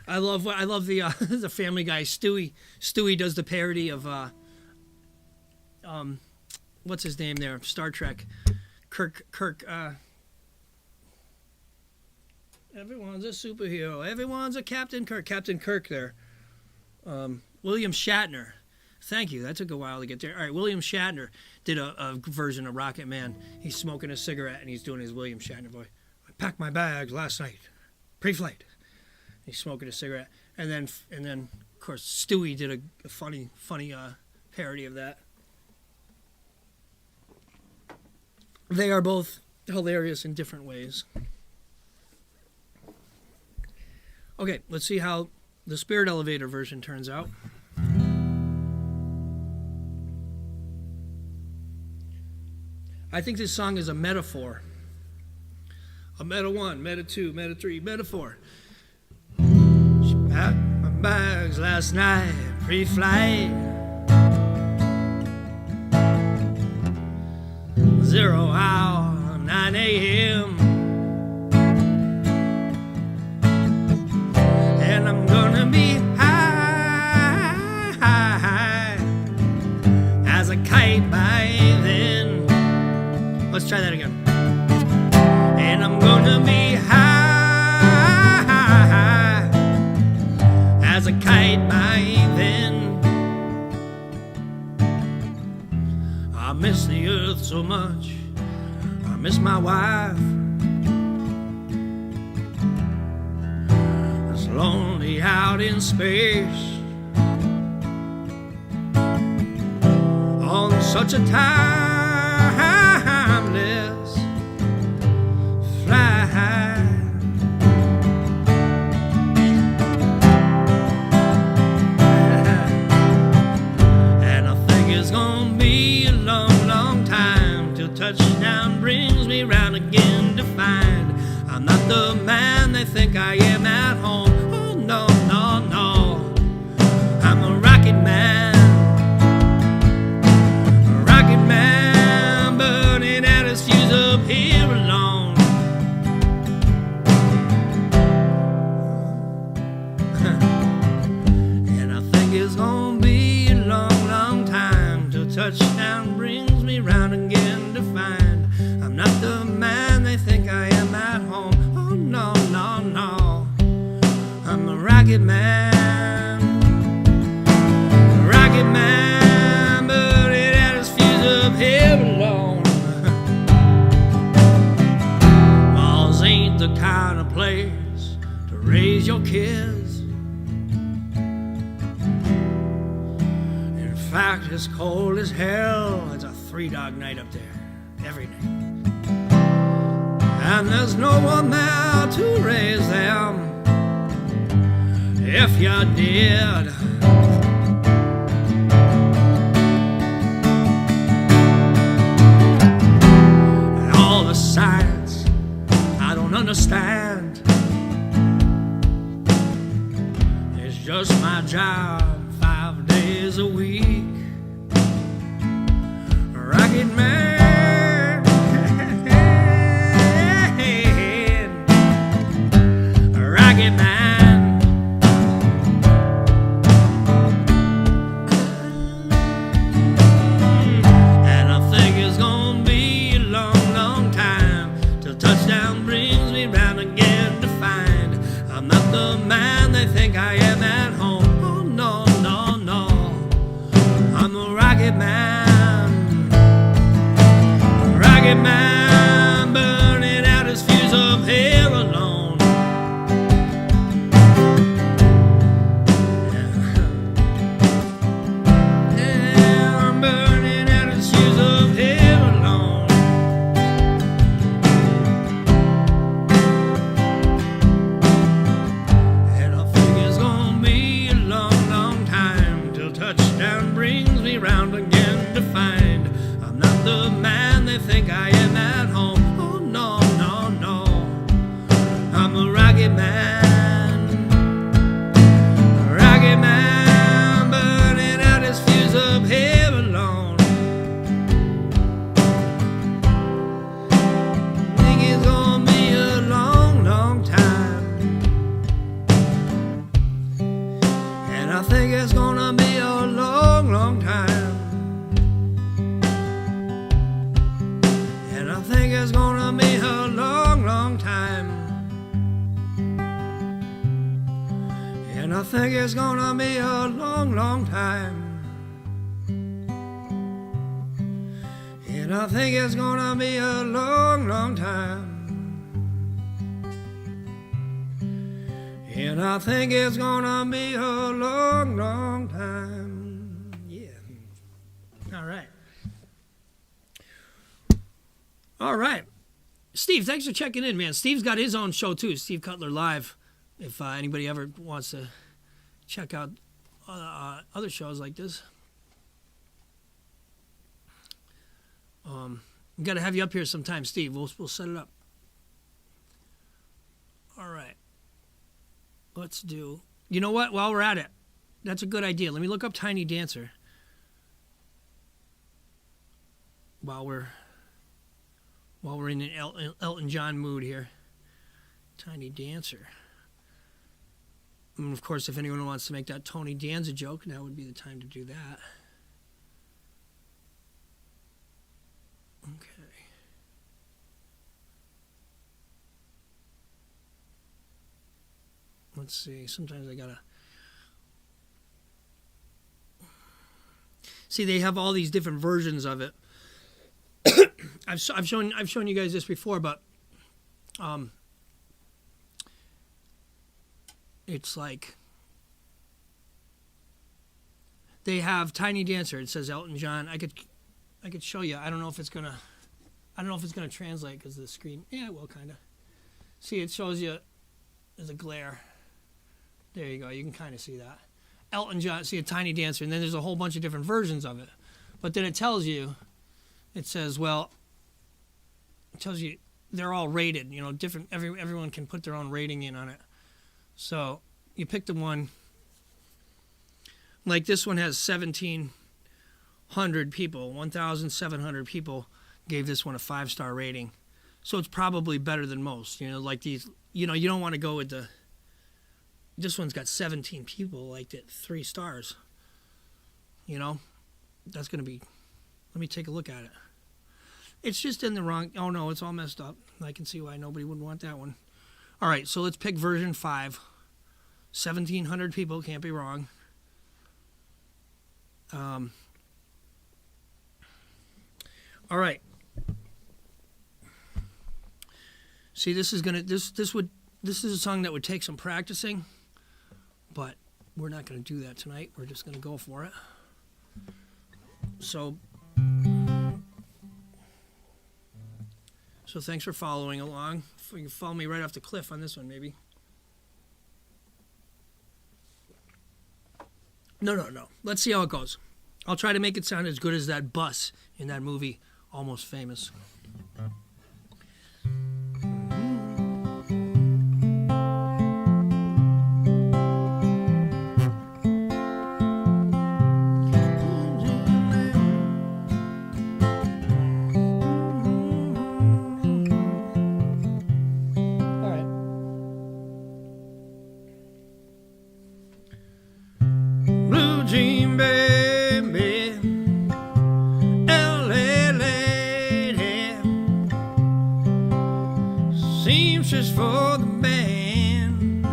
S2: I love the the Family Guy. Stewie does the parody of what's his name there? Star Trek. Kirk. Everyone's a superhero. Everyone's a Captain Kirk. Captain Kirk there. William Shatner. Thank you. That took a while to get there. All right, William Shatner did a version of Rocket Man. He's smoking a cigarette and he's doing his William Shatner voice. I packed my bags last night, pre-flight. He's smoking a cigarette, and then of course Stewie did a funny parody of that. They are both hilarious in different ways. Okay, let's see how the Spirit Elevator version turns out. I think this song is a metaphor. A meta 1, meta 2, meta 3, meta 4. She packed my bags last night, pre-flight. 0 hour, 9 a.m. And I'm gonna be high as a kite by then. Let's try that again. And I'm gonna be high as a kite by then. I miss the earth so much. I miss my wife. It's lonely out in space on such a timeless flight. And I think it's gonna be a long, long time till touchdown brings me round again to find I'm not the man they think I am at home. Oh no, no, no, I'm a rocket man. A rocket man burning out his fuse up here alone. And I think it's gonna be a long, long time till touchdown brings me round again to find I'm not the man they think I am at home. Oh no, no, no, I'm a rocket man. A rocket man burning out his fuse up here alone. Mars ain't the kind of place to raise your kids. In fact, it's cold as hell. It's a 3-dog night up there every night. And there's no one there to raise them if you did. And all the science I don't understand. It's just my job 5 days a week. Rocket man. Rocket man. And I think it's gonna be a long, long time till touchdown brings me round again to find I'm not the man they think I am at home. Oh no, no, no, I'm a rocket man. A rocket man burning out his fuse up here alone. Yeah, I'm burning out his fuse up here alone. And I think it's gonna be a long, long time till touchdown brings me round again to find I'm not the man they think I am at home. Oh no, no, no, I'm a rocket man. A rocket man burning out his fuse up here alone. Think it's gonna be a long, long time. And I think it's gonna be a long, long time. And I think it's gonna be a long, long time. And I think it's gonna be a long, long time. And I think it's gonna be a long, long time. And I think it's gonna be a long, long time. Yeah. All right. All right. Steve, thanks for checking in, man. Steve's got his own show, too. Steve Cutler Live if anybody ever wants to check out other shows like this. We've got to have you up here sometime, Steve. We'll set it up. All right. Let's do... You know what? While we're at it, that's a good idea. Let me look up Tiny Dancer. While we're in an Elton John mood here. Tiny Dancer. And of course, if anyone wants to make that Tony Danza joke, now would be the time to do that. Okay. Let's see. Sometimes I gotta... See, they have all these different versions of it. I've shown you guys this before, but it's like they have Tiny Dancer. It says Elton John. I could show you. I don't know if it's gonna translate because of the screen. Yeah, it will kind of. See, it shows you. There's a glare. There you go. You can kind of see that. Elton John. See a Tiny Dancer, and then there's a whole bunch of different versions of it. But then it tells you. It says, well, it tells you they're all rated. You know, different. Everyone can put their own rating in on it. So you pick the one. Like this one has 1,700 people. 1,700 people gave this one a 5-star rating. So it's probably better than most. You know, like these. You know, you don't want to go with the. This one's got 17 people liked it, 3 stars. You know, that's going to be. Let me take a look at it. It's just in the wrong... Oh, no, it's all messed up. I can see why nobody would want that one. All right, so let's pick version 5. 1,700 people, can't be wrong. All right. See, this is a song that would take some practicing, but we're not going to do that tonight. We're just going to go for it. So thanks for following along. You can follow me right off the cliff on this one, maybe. No. Let's see how it goes. I'll try to make it sound as good as that bus in that movie, Almost Famous. Seamstress for the band,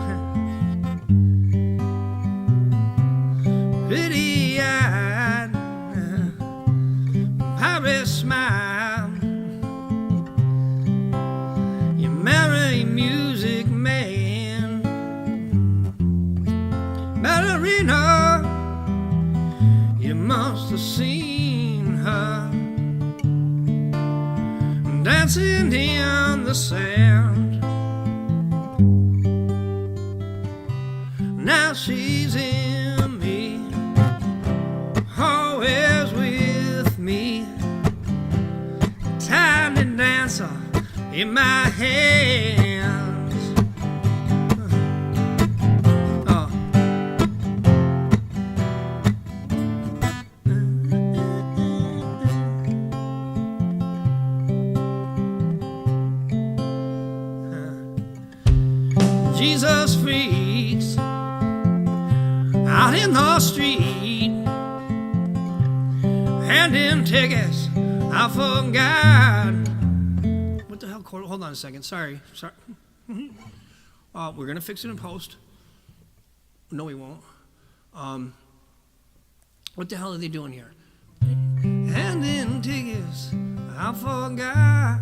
S2: pretty-eyed pirate smile. You marry music man, ballerina. You must have seen her dancing in the sand. Now she's in me, always with me. Tiny dancer in my hands. Jesus freaks out in the street, handing tickets I forgot. What the hell? Hold on a second. Sorry. We're gonna fix it in post. No, we won't. What the hell are they doing here? Handing tickets I forgot.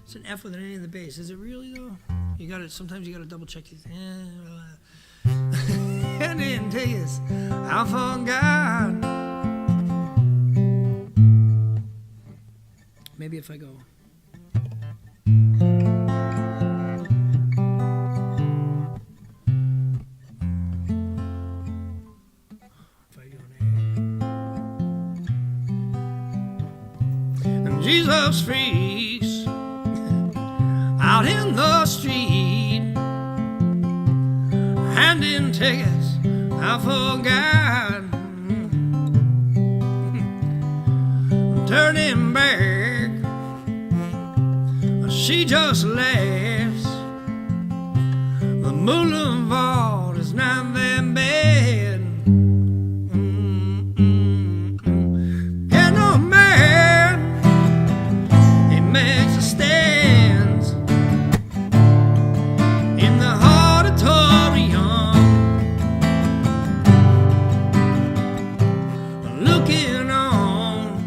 S2: It's an F with an A in the bass. Is it really though? Sometimes you gotta double check these. And then tickets I forgot. Maybe if I go Jesus freaks out in the street, handing tickets I forgot, turning back, she just laughs. The Moulin Vault is not that bad. Get no man, he makes a stand in the auditorium, looking on.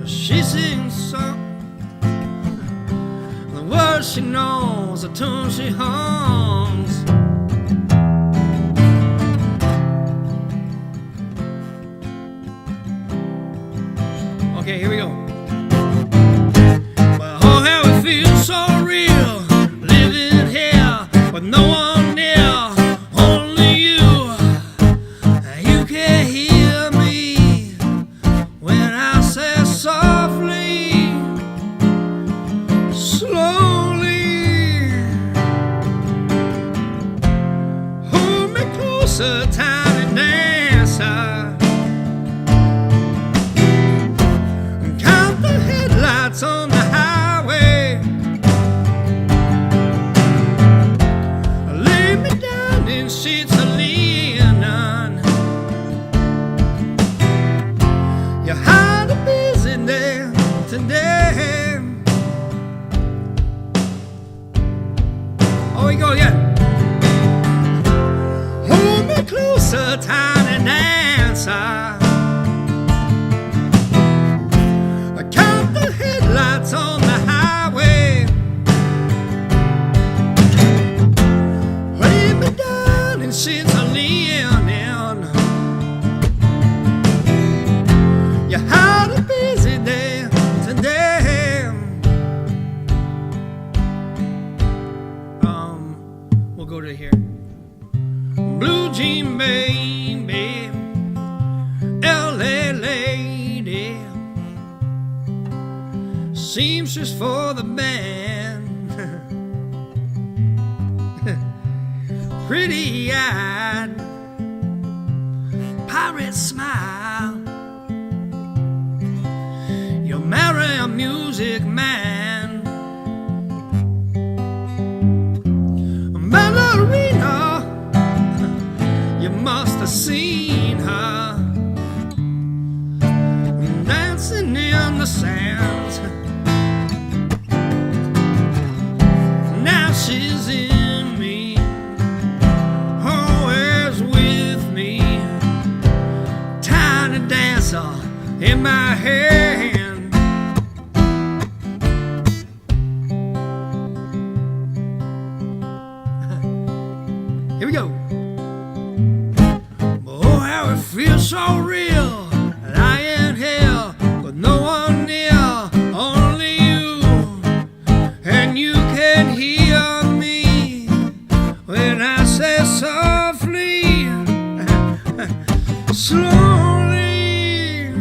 S2: She sings song, the words she knows, the tune she hums. Okay, here we go. Well, oh, how it feels so real, living here with no one near, only you. You can hear me when I say softly, slowly, hold me closer, tiny dancer. Count the headlights on the highway. Lay me down in sheets of linen. You had a busy day today. Oh, we go again. Hold me closer, tiny dancer. Count the headlights on the highway. Lay me down in sheets of linen. You had a busy day today. We'll go to here. Blue jean baby, LA lady, seamstress for the band, pretty-eyed pirate smile. You'll marry a music man, a ballerina. You must have seen her dancing in the sands. Now she's in me, always with me, tiny dancer in my hand. Here we go. Oh, how it feels so real, lying here with no one near, only you. And you can hear me when I say softly, slowly,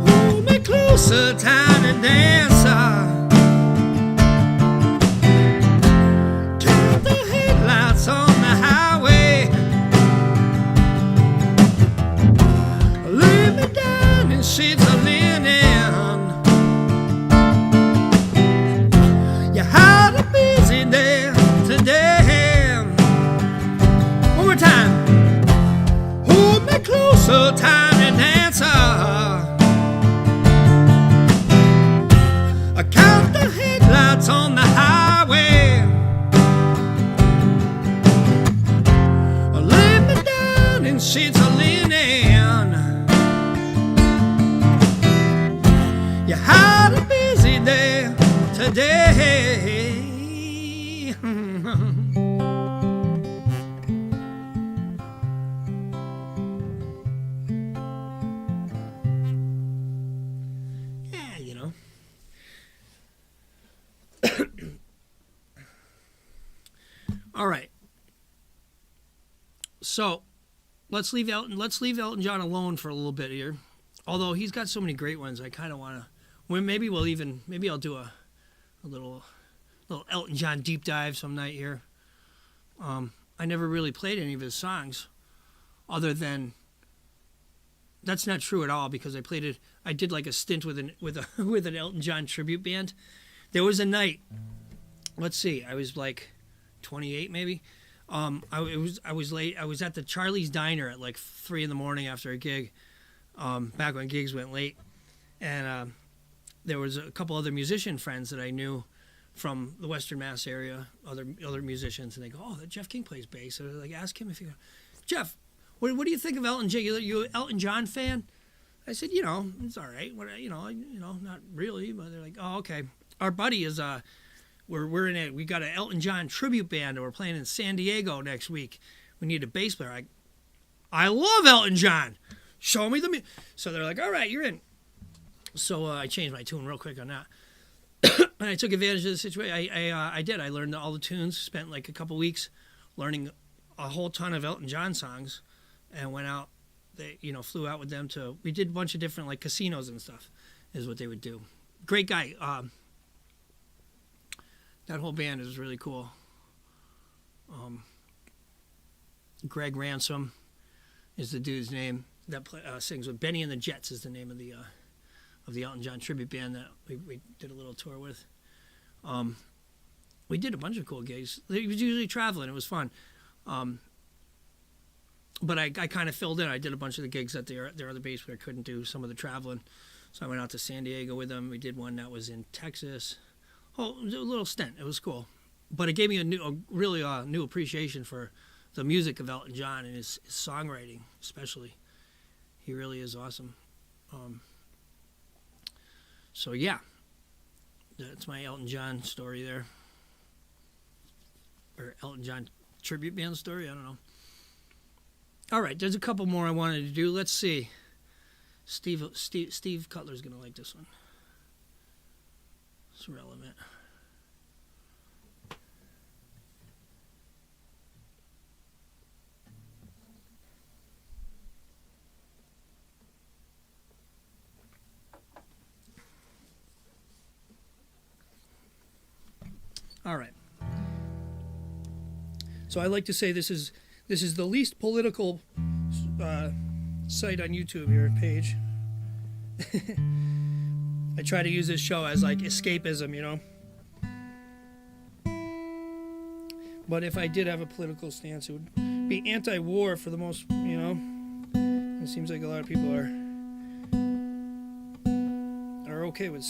S2: hold me closer, tiny dancer. Count the headlights on the highway. Lay me down in sheets of linen. You had a busy day today. One more time. Hold me closer, tiny dancer. I count the headlights on the highway. Lay me down in sheets of linen. You had a busy day today. Yeah, you know. All right. So let's leave Elton John alone for a little bit here. Although he's got so many great ones, I kind of want to. Well, maybe I'll do a little Elton John deep dive some night here. I never really played any of his songs, other than. That's not true at all, because I did like a stint with an Elton John tribute band. There was a night. Let's see, I was like 28 maybe. I was late. I was at the Charlie's Diner at like 3 a.m. after a gig. Back when gigs went late, and there was a couple other musician friends that I knew from the Western Mass area, other musicians, and they go, "Oh, that Jeff King plays bass." So they're like, "Ask him if you." Jeff, what do you think of Elton John? You an Elton John fan? I said, it's all right. Not really, but they're like, "Oh, okay." Our buddy is we got an Elton John tribute band, and we're playing in San Diego next week. We need a bass player. I love Elton John. Show me So they're like, all right, you're in. So I changed my tune real quick on that. And I took advantage of the situation. I did. I learned all the tunes, spent like a couple weeks learning a whole ton of Elton John songs, and went out. They, flew out with them we did a bunch of different like casinos and stuff is what they would do. Great guy. That whole band is really cool. Greg Ransom is the dude's name. That sings with Benny and the Jets is the name of the Elton John tribute band that we did a little tour with. We did a bunch of cool gigs. He was usually traveling. It was fun. But I kind of filled in. I did a bunch of the gigs that their other bass player couldn't do, some of the traveling. So I went out to San Diego with them. We did one that was in Texas. Oh, it was a little stint. It was cool. But it gave me a really new appreciation for the music of Elton John and his songwriting, especially. He really is awesome. So yeah, that's my Elton John story there. Or Elton John tribute band story, I don't know. All right, there's a couple more I wanted to do. Let's see. Steve Cutler's going to like this one. It's relevant. All right. So I like to say this is the least political site on YouTube here, page. I try to use this show as like escapism, But if I did have a political stance, it would be anti-war for the most, It seems like a lot of people are okay with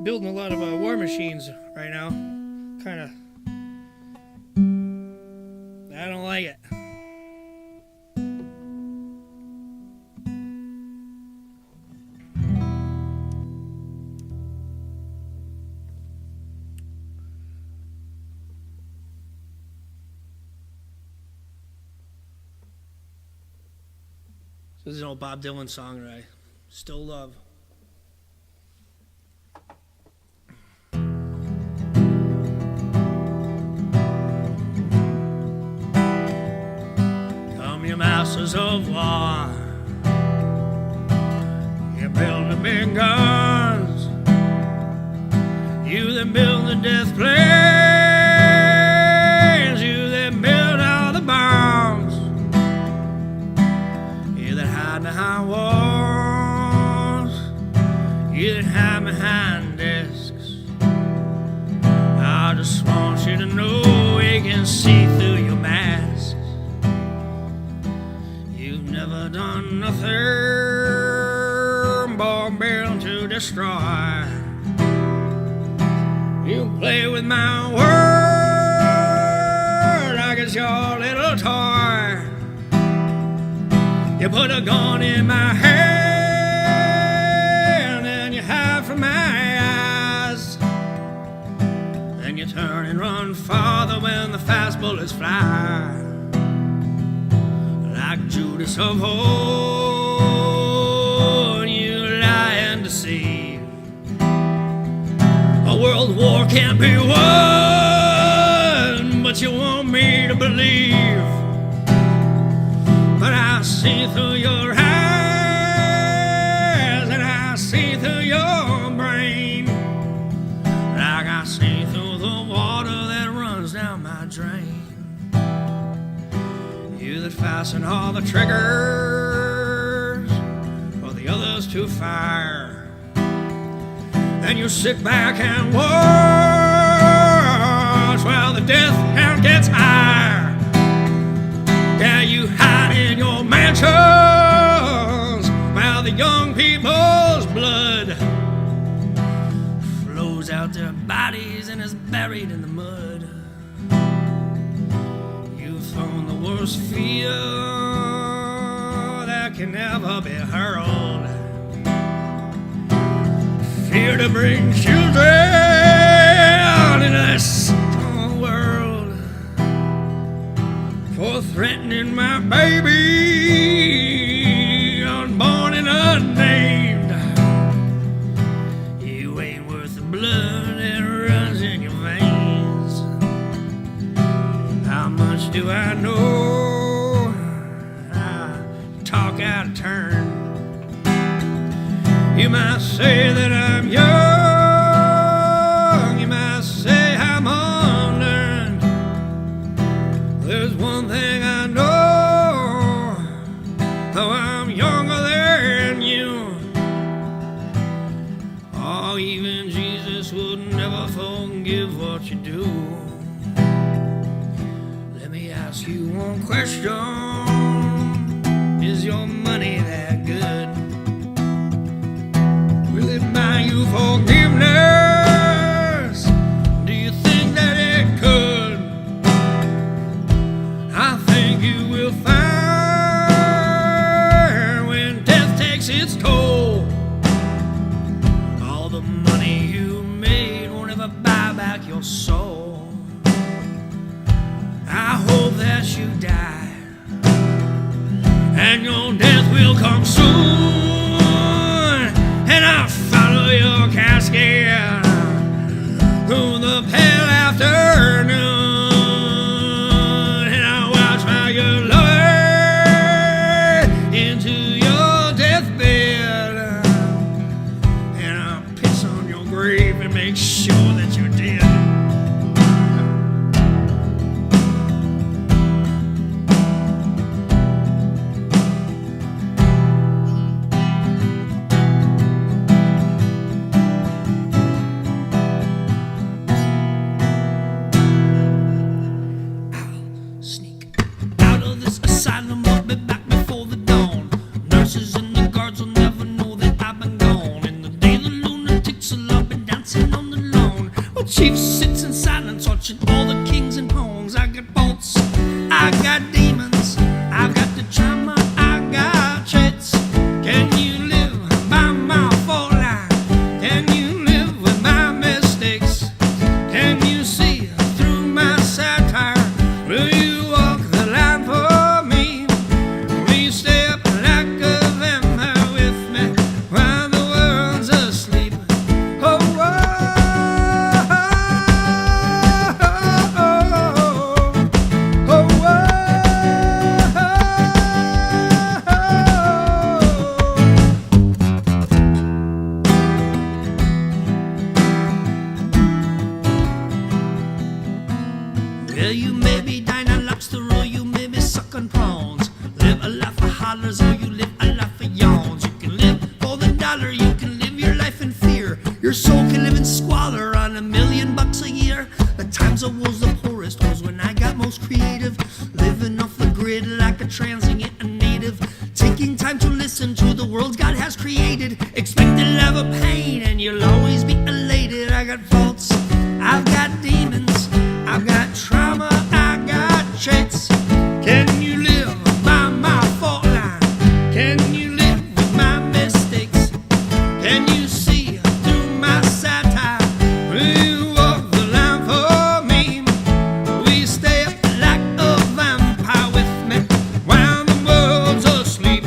S2: building a lot of war machines right now. Kind of. I don't like it. This is an old Bob Dylan song that I still love. Your masters of war, you build the big guns, you that build the death planes, you that build all the bombs, you that hide behind walls, you that hide behind desks. I just want you to know we can see through your mask. Never done nothing but build to destroy. You play with my world like it's your little toy. You put a gun in my hand and you hide from my eyes. Then you turn and run farther when the fast bullets fly. Like Judas of old, you lie and deceive. A world war can't be won, but you want me to believe. But I see through your eyes, fasten all the triggers for the others to fire. Then you sit back and watch while the death count gets higher. Yeah, you hide in your mansions while the young people's blood flows out their bodies and is buried in the mud. You've thrown the worst fear that can never be hurled. Fear to bring children into this small world, for threatening my baby, unborn and unnamed. You ain't worth the blood that runs in your veins. How much do I know? I talk out of turn. You might say that I'm young, you might say I'm unlearned. There's one thing I know, though I'm younger than you. Oh, even Jesus would never forgive what you do. Let me ask you one question. Is your money that good? Will it buy you forgiveness? Do you think that it could? I think you will find when death takes its toll, all the money you made won't ever buy back your soul. I hope that you die and your death will come soon, and I'll follow your casket through the pale afternoon, and I'll watch while you're lowered into your deathbed, and I'll piss on your grave and make sure that you're dead. Asylum, I'll be back before the dawn. Nurses and the guards will never know that I've been gone. And the day the lunatics will all be dancing on the lawn, while chief sits in silence watching all the kings and pawns. I got bolts, I got demons, I've got the trauma, I got traits. Can you live by my fault line? Can you live with my mistakes? Can you see through my satire? Will you walk the line for well, you may be dying a lobster or you may be sucking prawns. Live a life of hollers or you live a life of yawns. You can live for the dollar, you can live your life in fear. Your soul can live in squalor on $1 million a year. The times I was the poorest was when I got most creative, living off the grid like a transient native, taking time to listen to the world God has created, expecting love of pain and you'll always be elated. I got faults, I've got demons, I've got trauma, I got traits. Can you live by my fault line? Can you live with my mistakes? Can you see through my satire? Will you walk the line for me? We stay up like a vampire with me while the world's asleep.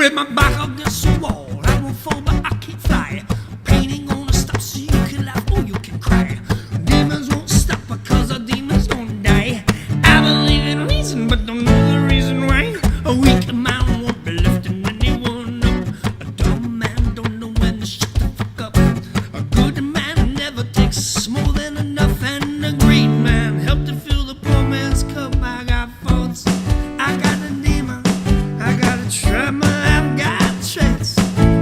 S1: With my back against the wall, I won't fall, but I can't fly. Pain ain't gonna stop, so you can laugh or you can cry. Demons won't stop because our demons don't die. I believe in reason, but don't know the reason why. A weak man won't be lifting anyone up. A dumb man don't know when to shut the fuck up. A good man never takes more than enough, and a great man helped to fill the poor man's cup. I got faults, I got a demon, I got a tremor, I've got traits.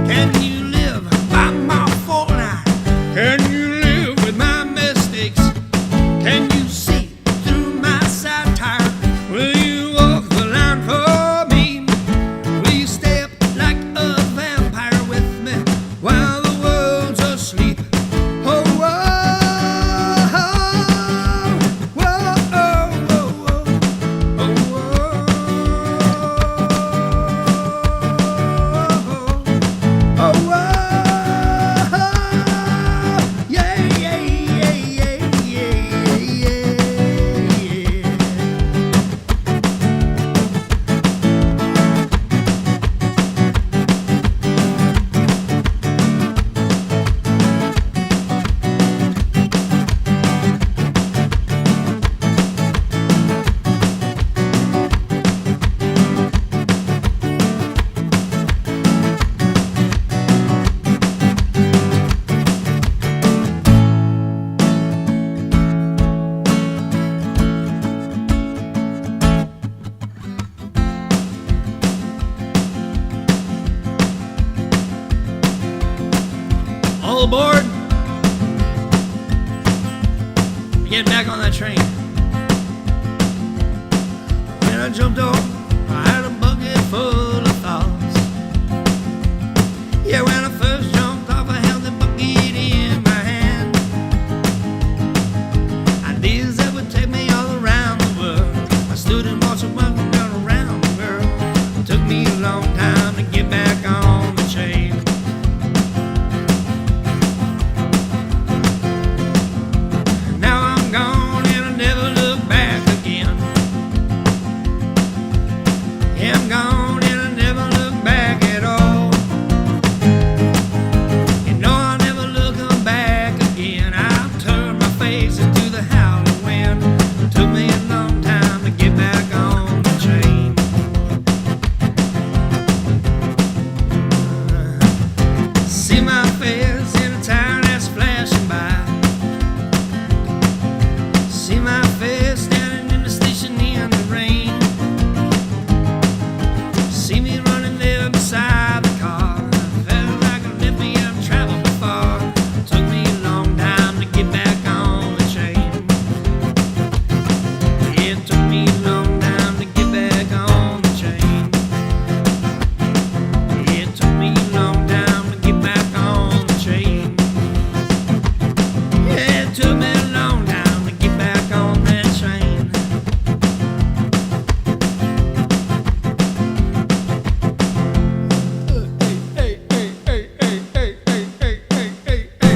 S1: Can you live by my fault line? Can you live with my mistakes? Can you see through my satire? Will you walk the line for me? Will you stay up like a vampire with me while the world's asleep? Oh, whoa, whoa, whoa, whoa, oh, whoa, oh, whoa, yeah, yeah, yeah, yeah, yeah, yeah. All aboard. Get back on that train. When I jumped off, I had a bucket full of thoughts. Yeah, when I first jumped off, I held the bucket in my hand. Ideas that would take me all around the world. I stood and watched them walking down around the world. It took me a long time to get back on the train. Now I'm gone and I never look back again. Yeah, I'm gone and I never look back at all. You know I'll never look back again. I'll turn my face into the howling wind. It took me a long time to get back on the train. See my face in a town that's flashing by. See my face standing in the station in the rain. See me running there beside the car. Felt like I lived me and traveled before. Took me a long time to get back on the train. Yeah, it took me a long time to get back on the train. Yeah, it took me a long time to get back on the train. Yeah, it took me a long time to get back on that train. Hey, hey, hey, hey, hey, hey, hey, hey, hey, hey.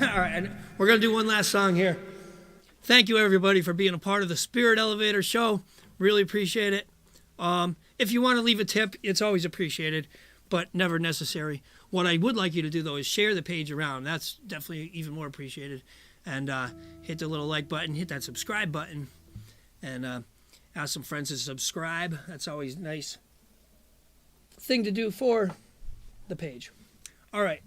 S1: All right, and we're gonna do one last song here. Thank you everybody for being a part of the Spirit Elevator show. Really appreciate it. If you want to leave a tip, it's always appreciated, but never necessary. What I would like you to do though is share the page around. That's definitely even more appreciated. And hit the little like button, hit that subscribe button, and ask some friends to subscribe. That's always a nice thing to do for the page. All right.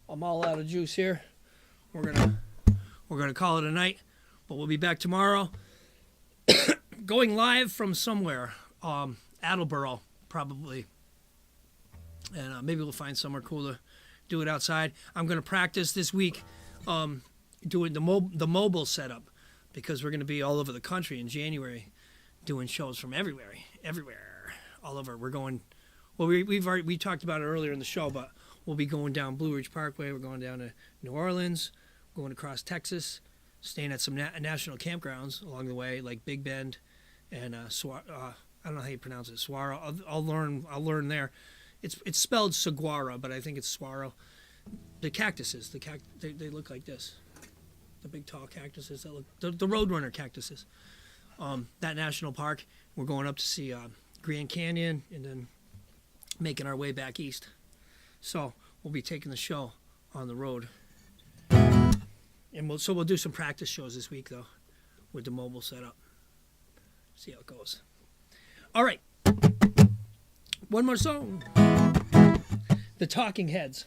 S1: I'm all out of juice here. We're gonna call it a night, but we'll be back tomorrow. Going live from somewhere, Attleboro probably, and maybe we'll find somewhere cool to do it outside. I'm gonna practice this week, doing the mobile setup, because we're gonna be all over the country in January, doing shows from everywhere, all over. We're going. Well, we talked about it earlier in the show, but we'll be going down Blue Ridge Parkway. We're going down to New Orleans, going across Texas, staying at some national campgrounds along the way, like Big Bend and I don't know how you pronounce it, Saguaro. I'll learn there. It's spelled Saguaro, but I think it's Saguaro.
S2: the cactuses. They look like this. The big tall cactuses that look the Roadrunner cactuses. That national park. We're going up to see Grand Canyon and then making our way back east. So we'll be taking the show on the road. And we'll do some practice shows this week though, with the mobile setup. See how it goes. All right. One more song. The Talking Heads.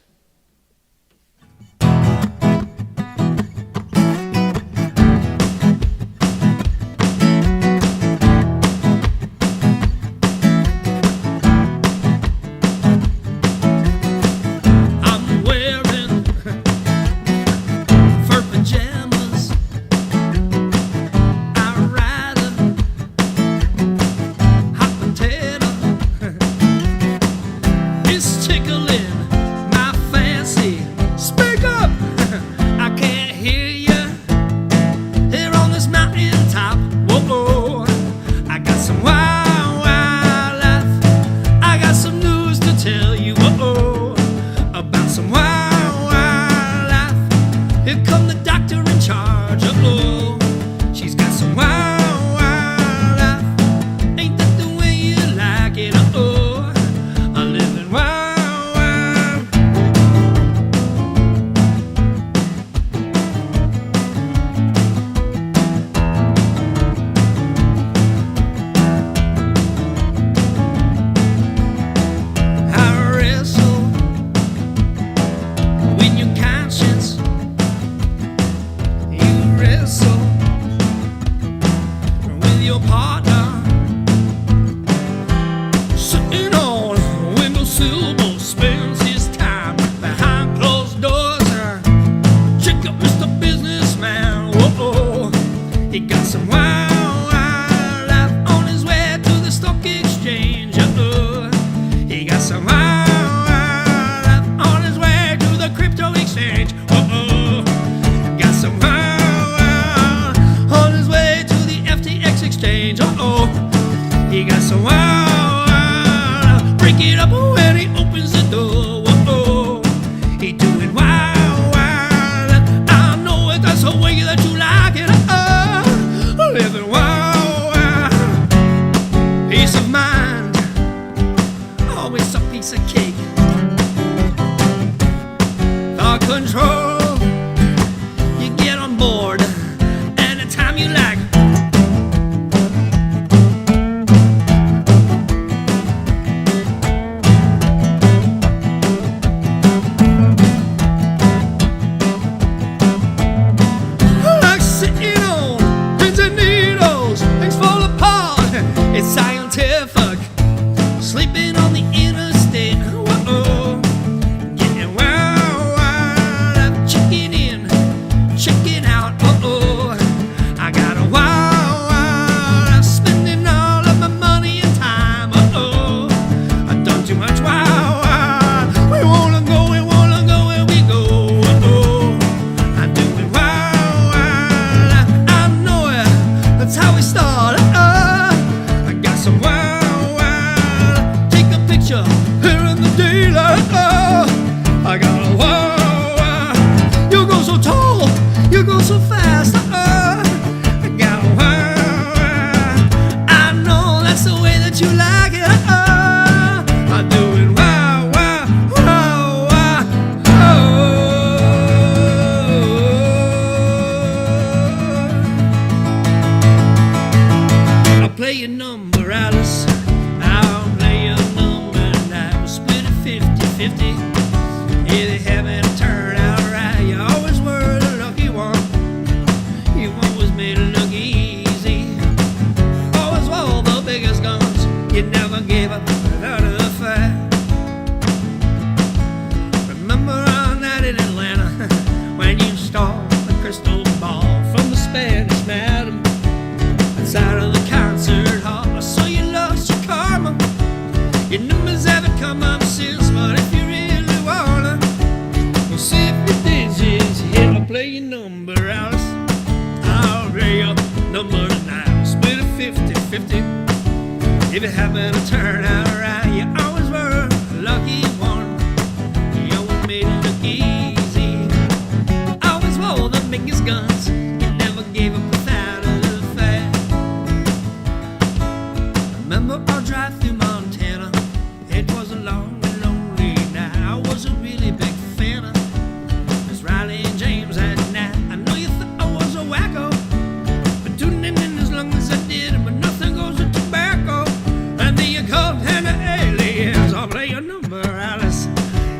S1: I'll play a number, and I will split it 50-50.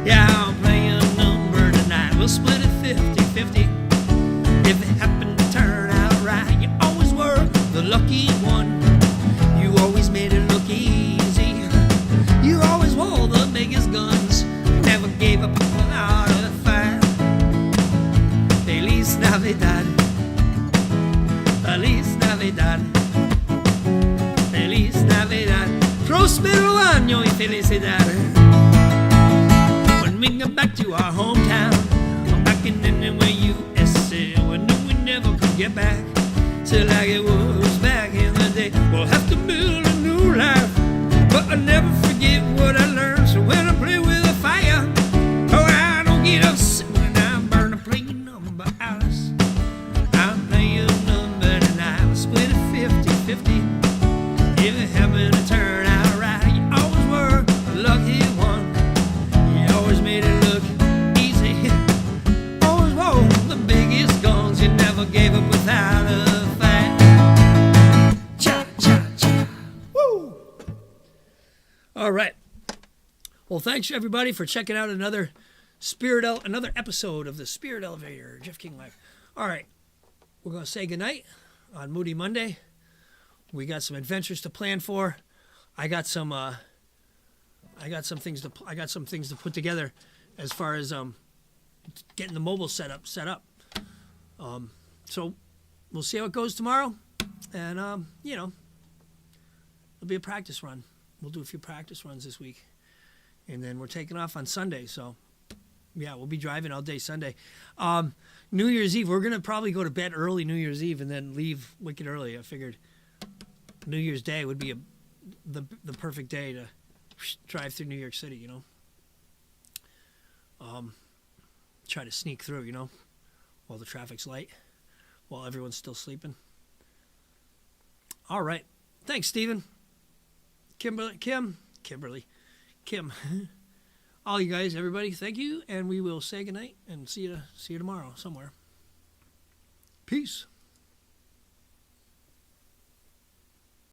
S2: Yeah, I'll play a number tonight. We'll split it 50-50. If it happened to turn out right, you always were the lucky one. You always made it look easy. You always wore the biggest guns. Never gave up without a fight. Feliz Navidad. Feliz Navidad. Feliz Navidad. Prospero año y felicidad. When we get back to our hometown, back in the USA, we knew we never could get back to like it was back in the day. We'll have to build a new life, but I'll never forget what I learned. So when I play with a fire, oh, I don't get upset when I burn a play number, Alice. I'll play a number tonight. We'll split it 50-50. If it happened to turn out right, you always were a lucky one. You always made it look easy. Always wore the biggest guns. You never gave up without a fight. Cha-cha-cha. Woo! All right. Well, thanks everybody for checking out another episode of the Spirit Elevator, Jeff King Live. All right. We're going to say goodnight on Moody Monday. We got some adventures to plan for. I got some things to put together as far as getting the mobile set up. So we'll see how it goes tomorrow, and it'll be a practice run. We'll do a few practice runs this week, and then we're taking off on Sunday. So yeah, we'll be driving all day Sunday. New Year's Eve, we're gonna probably go to bed early New Year's Eve and then leave wicked early. I figured New Year's Day would be the perfect day to drive through New York City, try to sneak through, while the traffic's light, while everyone's still sleeping. All right. Thanks, Stephen. Kim. All you guys, everybody, thank you, and we will say goodnight and see you tomorrow somewhere. Peace.